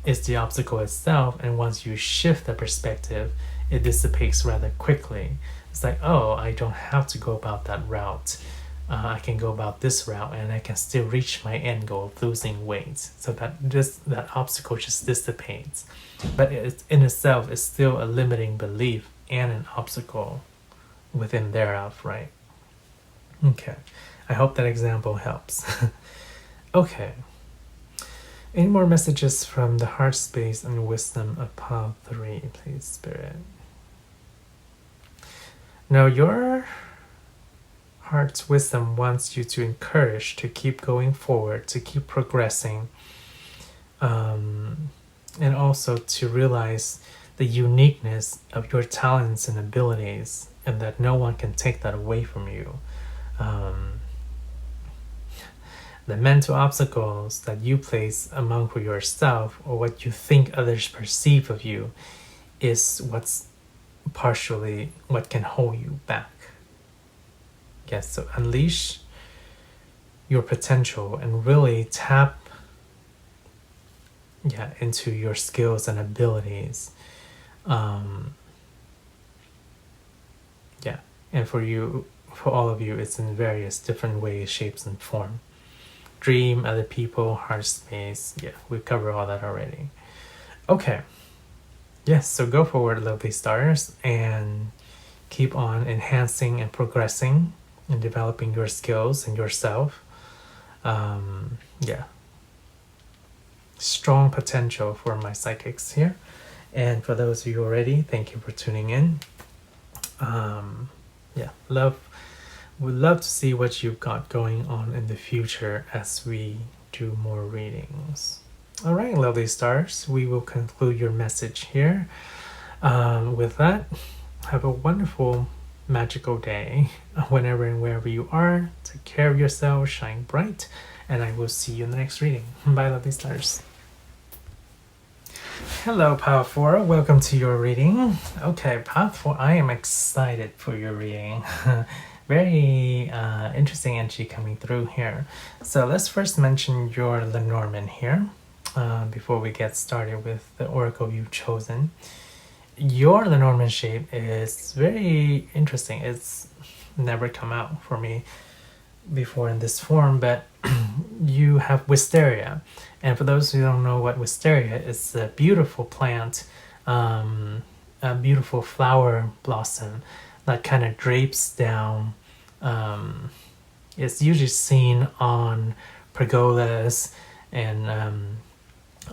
is the obstacle itself. And once you shift the perspective, it dissipates rather quickly. It's like, oh, I don't have to go about that route. I can go about this route and I can still reach my end goal of losing weight. So that obstacle just dissipates. But it, in itself, is still a limiting belief and an obstacle within thereof, right? Okay. I hope that example helps. Okay. Any more messages from the heart space and wisdom of Pile3, please, Spirit? Now, your heart's wisdom wants you to encourage to keep going forward, to keep progressing, and also to realize the uniqueness of your talents and abilities, and that no one can take that away from you. The mental obstacles that you place among for yourself, or what you think others perceive of you, is what's partially what can hold you back. Yes, so unleash your potential and really tap into your skills and abilities. And for all of you, it's in various different ways, shapes, and form. Dream, other people, heart space. Yeah, we covered all that already. Okay. Yes, so go forward, lovely stars, and keep on enhancing and progressing and developing your skills and yourself. Strong potential for my psychics here. And for those of you already, thank you for tuning in. Would love to see what you've got going on in the future as we do more readings. All right, lovely stars, we will conclude your message here. With that, have a wonderful, magical day whenever and wherever you are. Take care of yourself, shine bright, and I will see you in the next reading. Bye, lovely stars. Hello, Pile4. Welcome to your reading. Okay, Pile4, I am excited for your reading. Very interesting energy coming through here. So let's first mention your Lenormand here before we get started with the oracle you've chosen. Your Lenormand shape is very interesting. It's never come out for me before in this form, but you have wisteria. And for those who don't know what wisteria is, it's a beautiful plant, a beautiful flower blossom that kind of drapes down. It's usually seen on pergolas and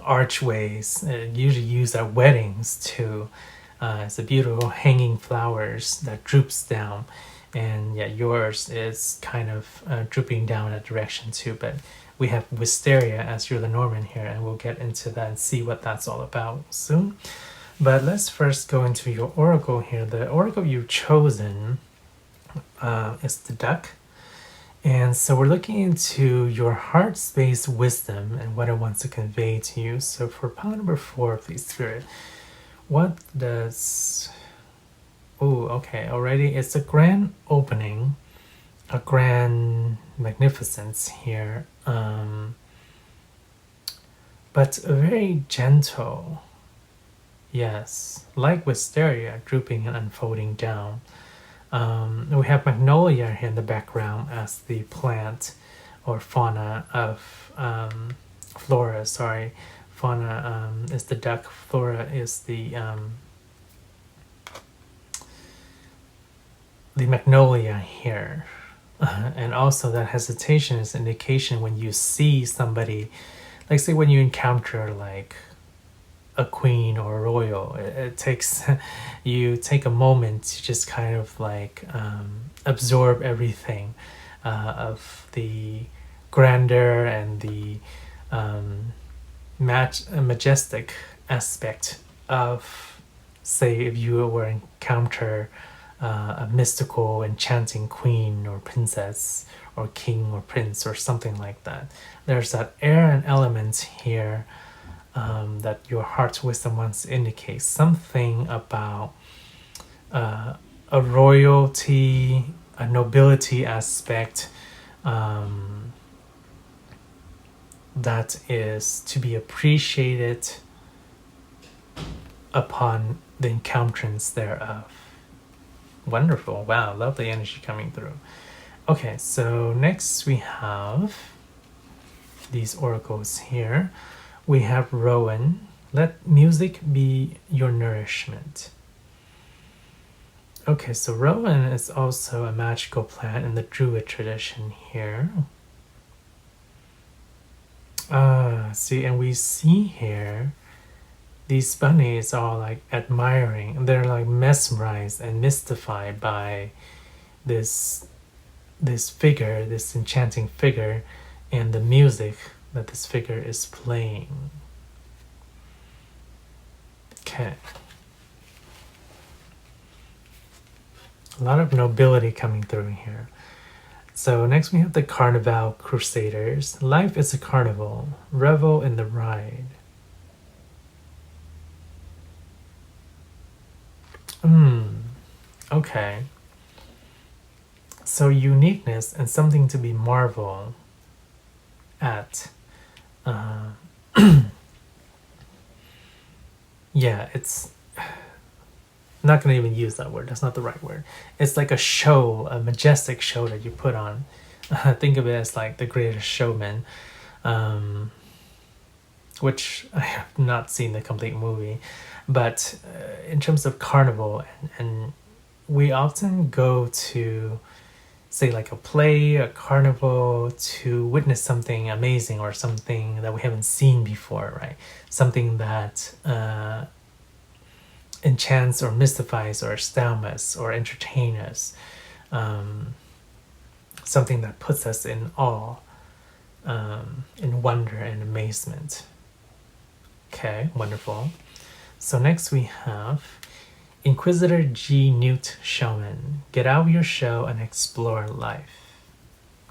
archways, usually used at weddings too. It's a beautiful hanging flowers that droops down, and yeah, yours is kind of drooping down that direction too. But we have wisteria as your Lenormand here, and we'll get into that and see what that's all about soon. But let's first go into your oracle here. The oracle you've chosen is the duck. And so we're looking into your heart space wisdom and what it wants to convey to you. So for pile number 4, please, Spirit, what does... Oh, okay, already it's a grand opening, a grand magnificence here, but a very gentle, yes, like wisteria, drooping and unfolding down. We have magnolia here in the background as the plant or fauna of flora. Sorry, fauna is the duck, flora is the magnolia here. And also that hesitation is indication when you see somebody, like say when you encounter like a queen or a royal, it takes you take a moment to just kind of like absorb everything of the grandeur and the majestic aspect of, say, if you were encounter a mystical enchanting queen or princess or king or prince or something like that. There's that air and element here that your heart's wisdom wants to indicate something about a royalty, a nobility aspect that is to be appreciated upon the encounters thereof. Wonderful. Wow, lovely energy coming through. Okay, so next we have these oracles here. We have Rowan. Let music be your nourishment. Okay, so Rowan is also a magical plant in the Druid tradition here. See, and we see here these bunnies are like admiring, they're like mesmerized and mystified by this figure, this enchanting figure, and the music that this figure is playing. Okay. A lot of nobility coming through here. So next we have the Carnival Crusaders. Life is a carnival. Revel in the ride. Okay. So uniqueness and something to be marveled at. Yeah, it's not going to even use that word. That's not the right word. It's like a show, a majestic show that you put on. Think of it as like The Greatest Showman, which I have not seen the complete movie. But in terms of carnival, and we often go to, say, like a play, a carnival, to witness something amazing or something that we haven't seen before, right? Something that enchants or mystifies or astounds us or entertains us. Something that puts us in awe, in wonder and amazement. Okay, wonderful. So next we have Inquisitor G. Newt Shaman. Get out of your shell and explore life.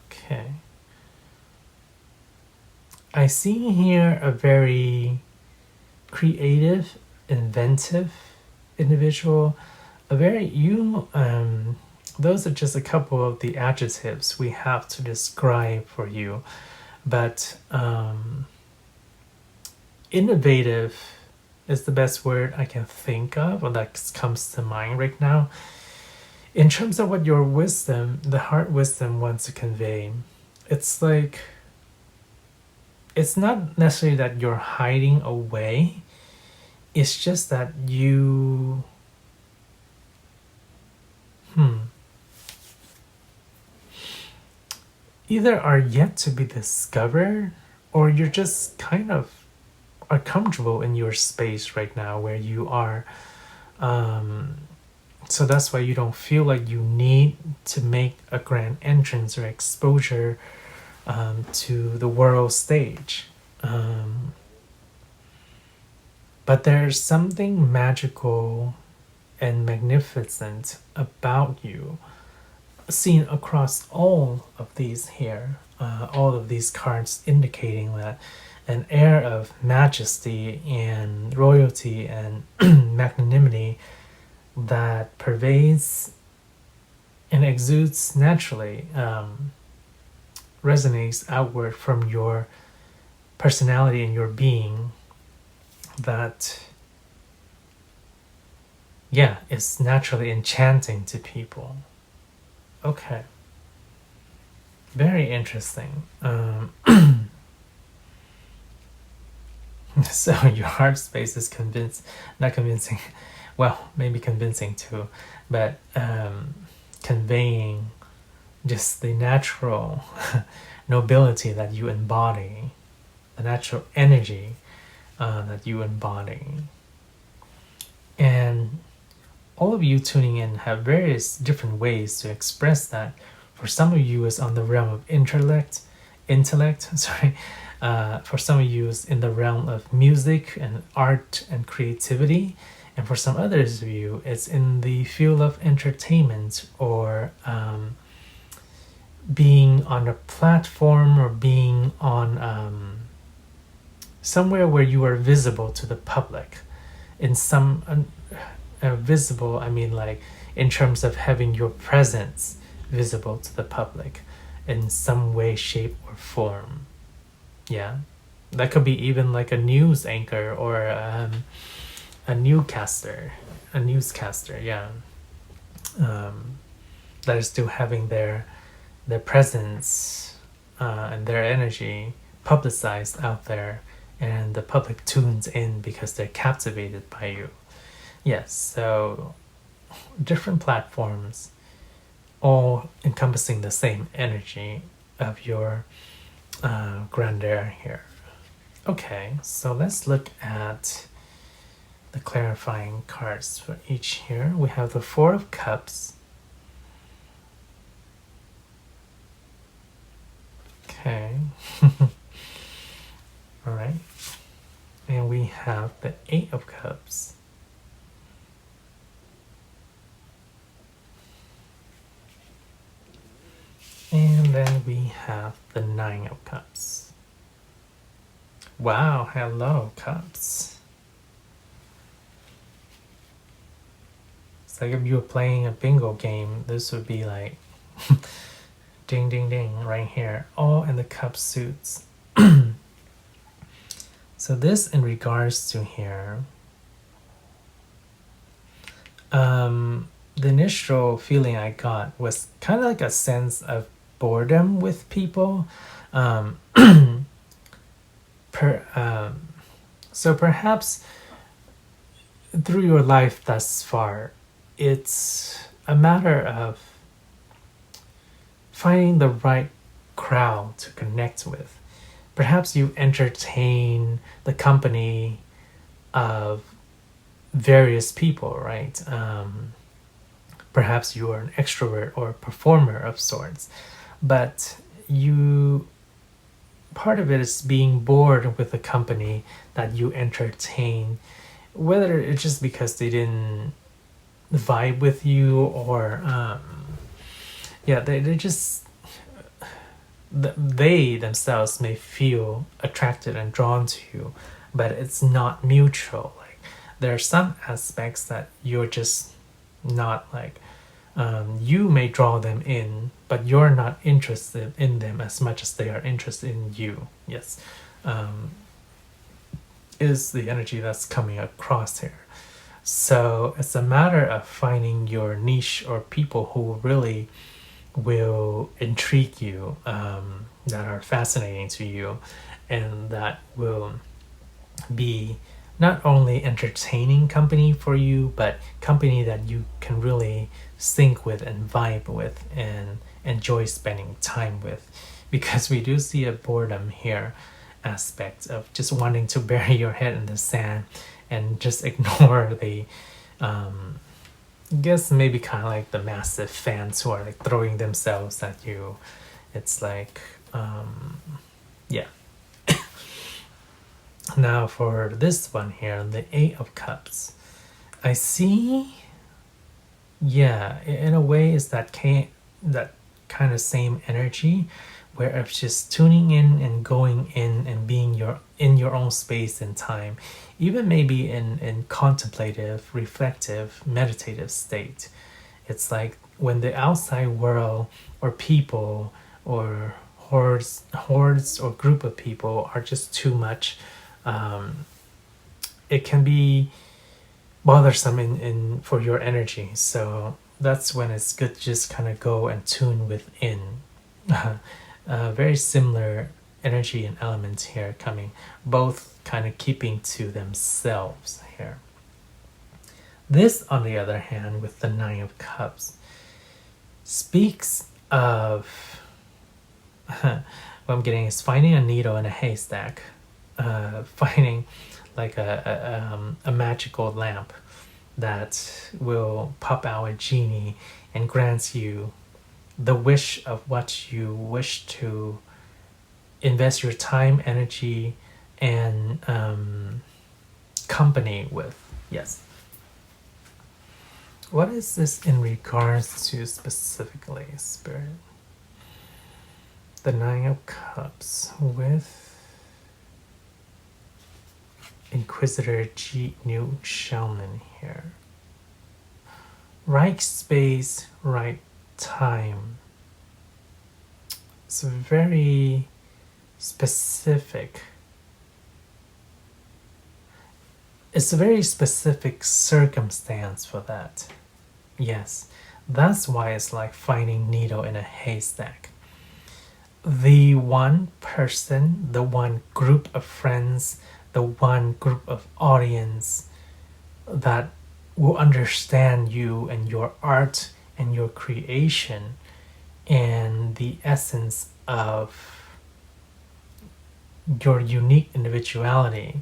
Okay. I see here a very creative, inventive individual. A very, those are just a couple of the adjectives we have to describe for you. But innovative is the best word I can think of, or that comes to mind right now. In terms of what your wisdom, the heart wisdom wants to convey, it's like, it's not necessarily that you're hiding away, it's just that you, either are yet to be discovered, or you're just kind of are comfortable in your space right now where you are. So that's why you don't feel like you need to make a grand entrance or exposure to the world stage. But there's something magical and magnificent about you seen across all of these here, all of these cards indicating that an air of majesty and royalty and magnanimity that pervades and exudes naturally, resonates outward from your personality and your being, that is naturally enchanting to people. Okay, very interesting. So your heart space is not convincing, well, maybe convincing too, but conveying just the natural nobility that you embody, the natural energy that you embody. And all of you tuning in have various different ways to express that. For some of you, it's on the realm of intellect. Sorry. For some of you, it's in the realm of music and art and creativity. And for some others of you, it's in the field of entertainment, or being on a platform, or being on somewhere where you are visible to the public. In some visible, I mean, like in terms of having your presence visible to the public in some way, shape, or form. Yeah, that could be even like a news anchor or a newscaster. Yeah, that is still having their presence and their energy publicized out there, and the public tunes in because they're captivated by you. Yes, so different platforms, all encompassing the same energy of your grandeur here. Okay, so let's look at the clarifying cards for each here. We have the Four of Cups. Okay. All right. And we have the Eight of Cups. And then we have the Nine of Cups. Wow, hello, Cups. It's like if you were playing a bingo game, this would be like ding, ding, ding right here. All in the cup suits. So this in regards to here, the initial feeling I got was kind of like a sense of boredom with people. So perhaps through your life thus far, it's a matter of finding the right crowd to connect with. Perhaps you entertain the company of various people, right? Perhaps you are an extrovert or a performer of sorts, but part of it is being bored with the company that you entertain, whether it's just because they didn't vibe with you, or they just, they themselves may feel attracted and drawn to you, but it's not mutual. Like, there are some aspects that you're just not like, you may draw them in, but you're not interested in them as much as they are interested in you. Yes, is the energy that's coming across here. So it's a matter of finding your niche, or people who really will intrigue you, that are fascinating to you, and that will be not only entertaining company for you, but company that you can really sync with and vibe with and enjoy spending time with. because we do see a boredom here aspect of just wanting to bury your head in the sand and just ignore the I guess maybe kind of like the massive fans who are like throwing themselves at you. It's like yeah. Now for this one here, the Eight of Cups, I see, yeah, in a way is that kind of same energy where it's just tuning in and going in and being in your own space and time, even maybe in contemplative, reflective, meditative state. It's like when the outside world or people or hordes or group of people are just too much, it can be bothersome in for your energy. So that's when it's good to just kind of go and tune within. Very similar energy and elements here coming, both kind of keeping to themselves here. This, on the other hand, with the Nine of Cups, speaks of what I'm getting is finding a needle in a haystack, finding like a magical lamp that will pop out a genie and grants you the wish of what you wish to invest your time, energy, and company with. Yes. What is this in regards to specifically, Spirit? The Nine of Cups with Inquisitor G. New Shaman here. Right space, right time. It's very specific. It's a very specific circumstance for that. Yes, that's why it's like finding needle in a haystack. The one person, the one group of friends, the one group of audience that will understand you and your art and your creation and the essence of your unique individuality.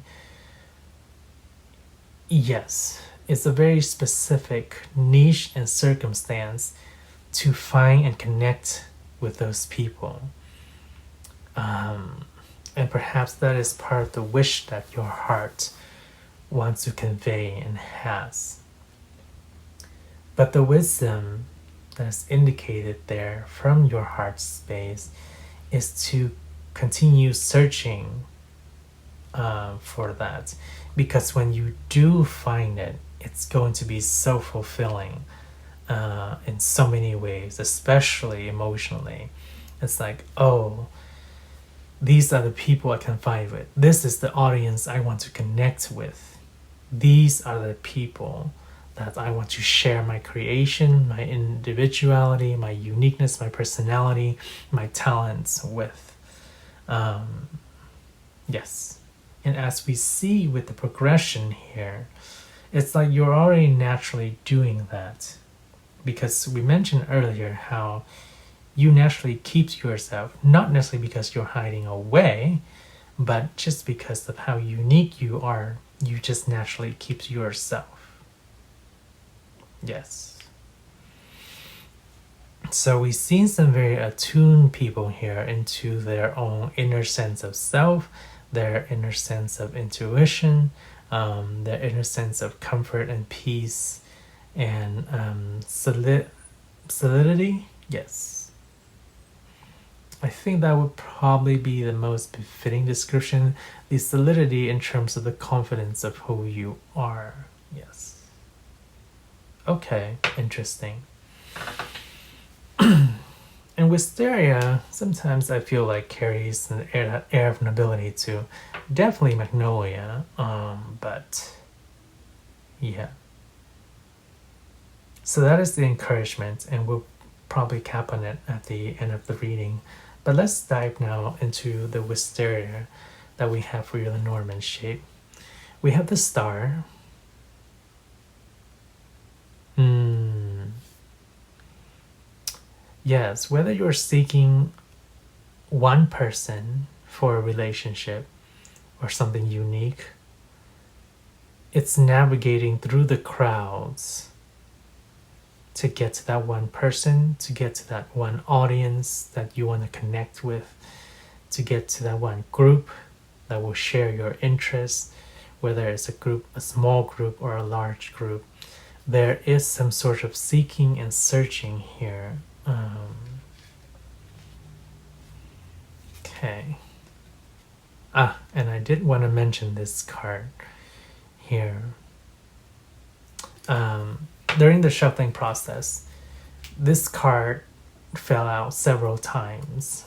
Yes, it's a very specific niche and circumstance to find and connect with those people. And perhaps that is part of the wish that your heart wants to convey and has. But the wisdom that's indicated there from your heart space is to continue searching for that, because when you do find it, it's going to be so fulfilling in so many ways, especially emotionally. It's like, oh, these are the people I can find with. This is the audience I want to connect with. These are the people that I want to share my creation, my individuality, my uniqueness, my personality, my talents with. Yes. And as we see with the progression here, it's like you're already naturally doing that. Because we mentioned earlier how you naturally keep to yourself, not necessarily because you're hiding away, but just because of how unique you are, you just naturally keep to yourself. Yes. So we've seen some very attuned people here into their own inner sense of self, their inner sense of intuition, their inner sense of comfort and peace and solidity. Yes. I think that would probably be the most befitting description. The solidity in terms of the confidence of who you are. Yes. Okay, interesting. And wisteria, sometimes I feel like carries an air of nobility too. Definitely magnolia, but yeah. So that is the encouragement, and we'll probably cap on it at the end of the reading. But let's dive now into the wisteria that we have for your Lenormand shape. We have the star. Yes, whether you're seeking one person for a relationship or something unique. It's navigating through the crowds to get to that one person, to get to that one audience that you want to connect with, to get to that one group that will share your interests, whether it's a group, a small group, or a large group. There is some sort of seeking and searching here. Okay. And I did want to mention this card here. During the shuffling process, this card fell out several times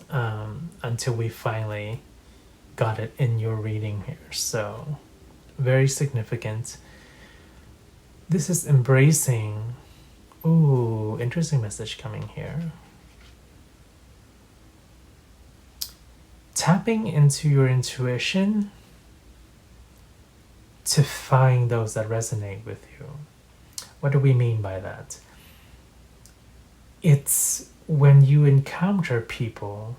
until we finally got it in your reading here. So, very significant. This is embracing. Ooh, interesting message coming here. Tapping into your intuition to find those that resonate with you. What do we mean by that? It's when you encounter people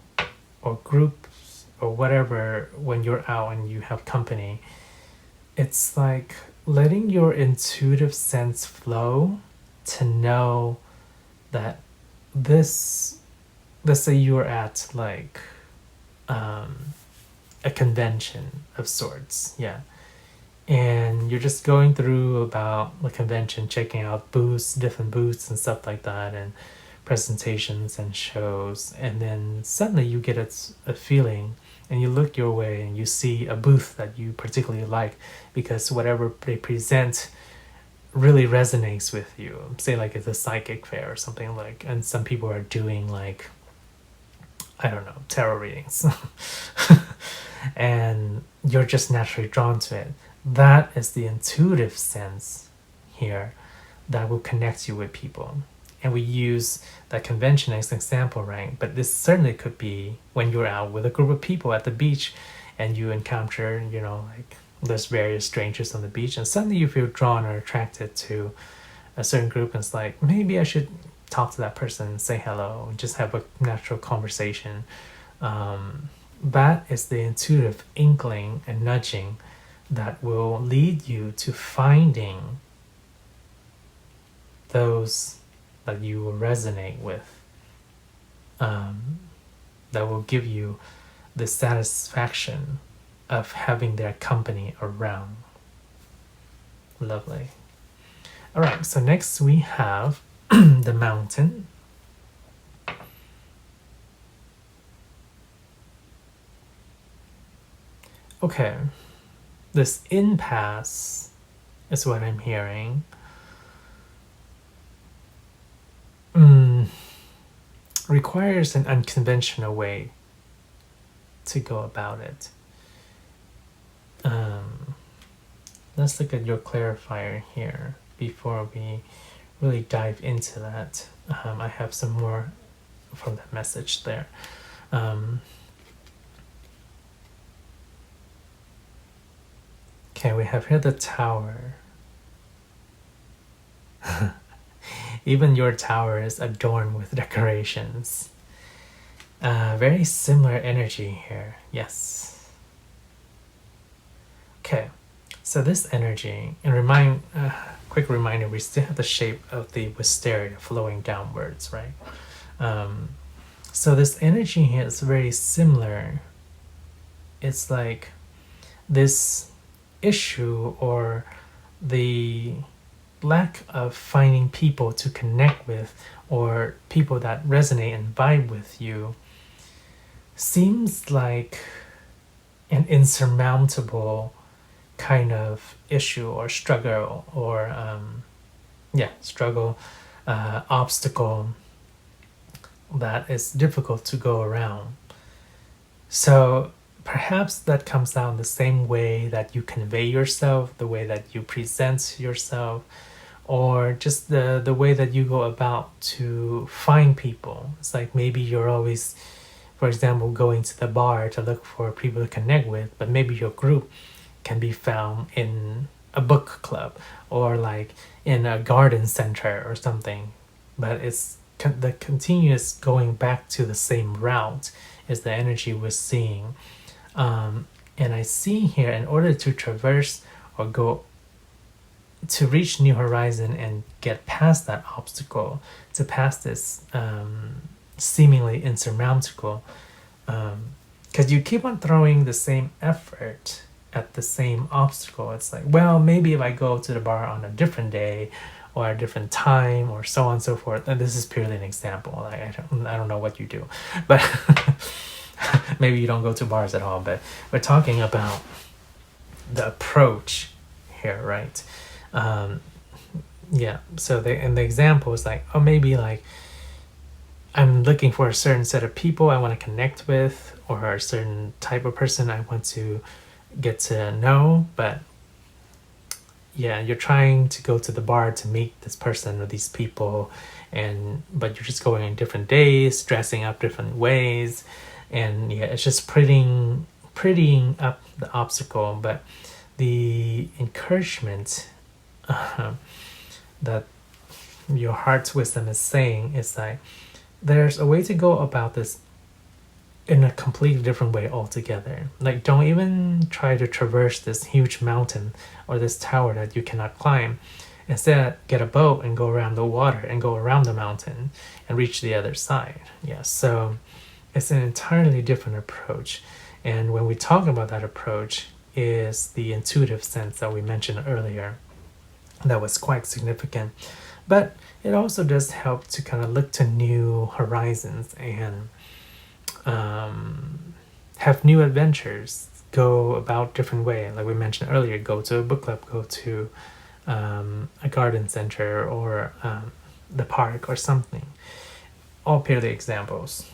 or groups or whatever, when you're out and you have company, it's like letting your intuitive sense flow to know that this, let's say you're at like a convention of sorts, yeah, and you're just going through about the convention, checking out booths, different booths and stuff like that, and presentations and shows, and then suddenly you get a feeling and you look your way and you see a booth that you particularly like because whatever they present really resonates with you. Say like it's a psychic fair or something, like, and some people are doing like, I don't know, tarot readings and you're just naturally drawn to it. That is the intuitive sense here that will connect you with people. And we use that convention as an example, right? But this certainly could be when you're out with a group of people at the beach and you encounter, you know, like there's various strangers on the beach and suddenly you feel drawn or attracted to a certain group, and it's like, maybe I should talk to that person, say hello, and just have a natural conversation. That is the intuitive inkling and nudging that will lead you to finding those that you will resonate with, that will give you the satisfaction of having their company around. Lovely. All right, so next we have the Mountain. Okay, this impasse is what I'm hearing. Requires an unconventional way to go about it. Let's look at your clarifier here before we really dive into that. I have some more from that message there. Okay, we have here the Tower. Even your tower is adorned with decorations. Very similar energy here, yes. Okay, so this energy, and quick reminder, we still have the shape of the wisteria flowing downwards, right? So this energy here is very similar. It's like this issue or the lack of finding people to connect with or people that resonate and vibe with you seems like an insurmountable kind of issue or struggle or obstacle that is difficult to go around. So perhaps that comes down the same way that you convey yourself, the way that you present yourself, or just the way that you go about to find people. It's like maybe you're always, for example, going to the bar to look for people to connect with, but maybe your group can be found in a book club or like in a garden center or something. But it's the continuous going back to the same route is the energy we're seeing. And I see here, in order to traverse or go to reach new horizon and get past that obstacle, to pass this seemingly insurmountable, because you keep on throwing the same effort at the same obstacle. It's like, well, maybe if I go to the bar on a different day or a different time or so on and so forth, and this is purely an example, like I don't know what you do, but maybe you don't go to bars at all, but we're talking about the approach here, right? Yeah, so the example is like, oh, maybe like I'm looking for a certain set of people I want to connect with, or a certain type of person I want to get to know, but yeah, you're trying to go to the bar to meet this person or these people, but you're just going on different days, dressing up different ways, and yeah, it's just prettying up the obstacle. But the encouragement that your heart's wisdom is saying is like, there's a way to go about this in a completely different way altogether. Like, don't even try to traverse this huge mountain or this tower that you cannot climb. Instead, get a boat and go around the water and go around the mountain and reach the other side. Yeah, so it's an entirely different approach. And when we talk about that approach, is the intuitive sense that we mentioned earlier. That was quite significant. But it also does help to kind of look to new horizons and have new adventures, go about different way. Like we mentioned earlier, go to a book club, go to a garden center, or the park or something. All purely examples.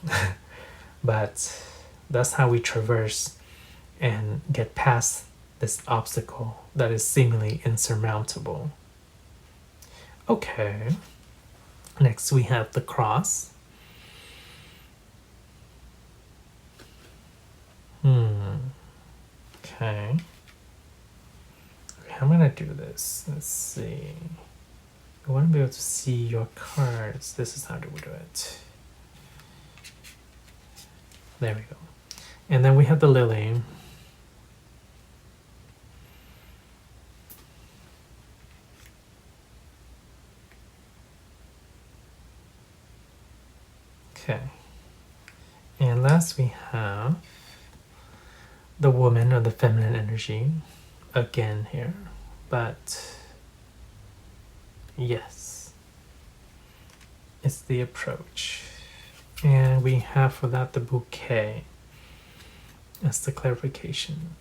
But that's how we traverse and get past this obstacle that is seemingly insurmountable. Okay, next we have the cross. Okay, I'm gonna do this. Let's see. I want to be able to see your cards. This is how to do it. There we go. And then we have the lily. Okay. And last we have the woman, or the feminine energy, again here. But yes, it's the approach. And we have for that the bouquet as the clarification.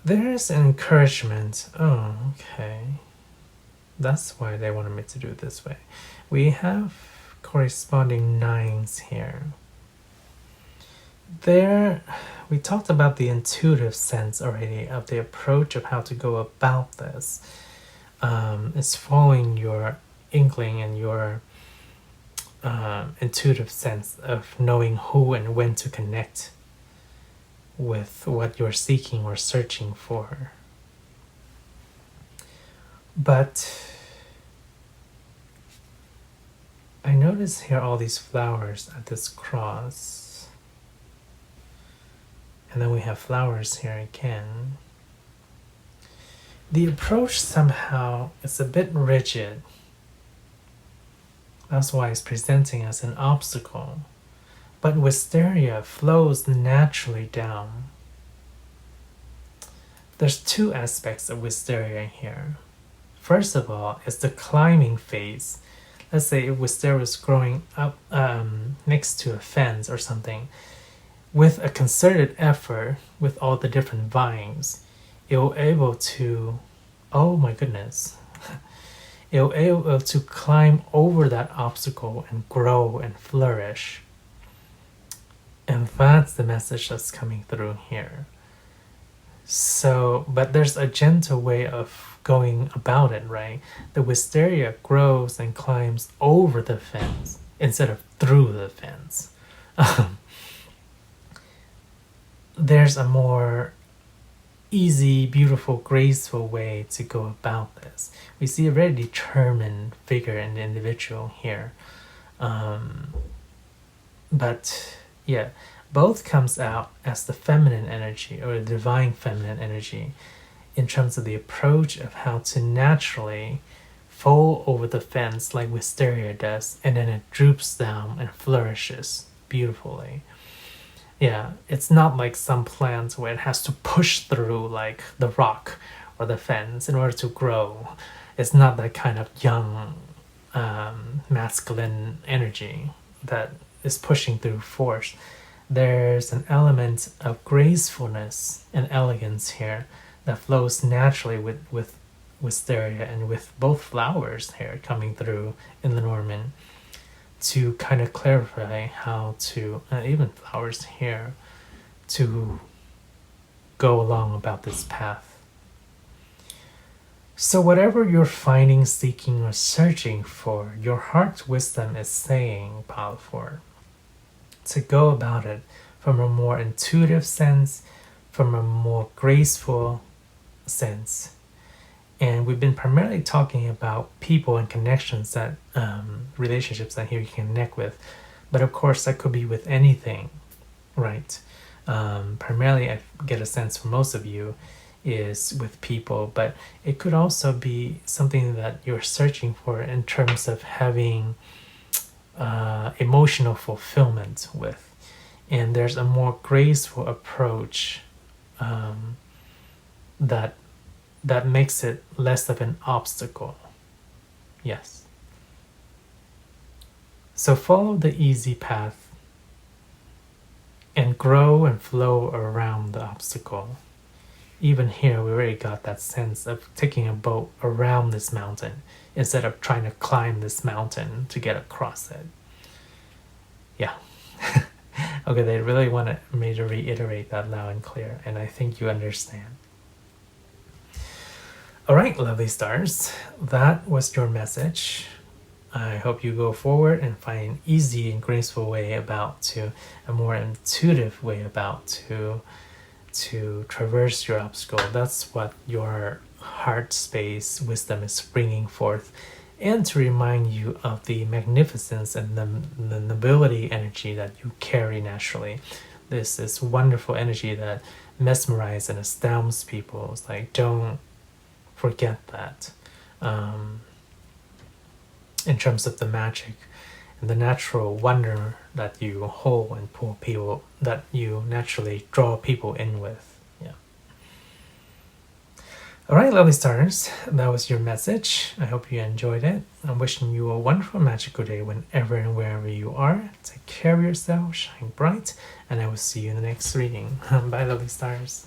There's an encouragement. Oh, okay. That's why they wanted me to do it this way. We have corresponding nines here. There, we talked about the intuitive sense already of the approach of how to go about this. It's following your inkling and your intuitive sense of knowing who and when to connect with what you're seeking or searching for. But I notice here all these flowers at this cross. And then we have flowers here again. The approach somehow is a bit rigid. That's why it's presenting as an obstacle. But wisteria flows naturally down. There's two aspects of wisteria here. First of all, it's the climbing phase. Let's say if wisteria is growing up next to a fence or something, with a concerted effort with all the different vines, it will able to, oh my goodness, it will able to climb over that obstacle and grow and flourish. And that's the message that's coming through here. So, but there's a gentle way of going about it, right? The wisteria grows and climbs over the fence instead of through the fence. There's a more easy, beautiful, graceful way to go about this. We see a very determined figure in the individual here. But yeah, both comes out as the feminine energy or the divine feminine energy in terms of the approach of how to naturally fall over the fence like wisteria does, and then it droops down and flourishes beautifully. Yeah, it's not like some plants where it has to push through like the rock or the fence in order to grow. It's not that kind of young masculine energy that is pushing through force. There's an element of gracefulness and elegance here that flows naturally with wisteria and with both flowers here coming through in Lenormand to kind of clarify how to, even flowers here, to go along about this path. So whatever you're finding, seeking, or searching for, your heart's wisdom is saying, Pile4, to go about it from a more intuitive sense, from a more graceful sense. And we've been primarily talking about people and connections, that relationships that here you can connect with. But of course, that could be with anything, right? Primarily, I get a sense from most of you is with people, but it could also be something that you're searching for in terms of having emotional fulfillment with. And there's a more graceful approach that makes it less of an obstacle. Yes. So follow the easy path and grow and flow around the obstacle. Even here, we already got that sense of taking a boat around this mountain instead of trying to climb this mountain to get across it. Yeah. Okay, they really wanted me to reiterate that loud and clear, and I think you understand. All right, lovely stars, that was your message. I hope you go forward and find an easy and graceful way about to, a more intuitive way about to traverse your obstacle. That's what your heart space wisdom is bringing forth, and to remind you of the magnificence and the nobility energy that you carry naturally. This is wonderful energy that mesmerizes and astounds people. It's like, don't forget that. In terms of the magic and the natural wonder that you hold and pull people, that you naturally draw people in with. Yeah. All right, lovely stars, that was your message. I hope you enjoyed it. I'm wishing you a wonderful, magical day whenever and wherever you are. Take care of yourself, shine bright, and I will see you in the next reading. Bye, lovely stars.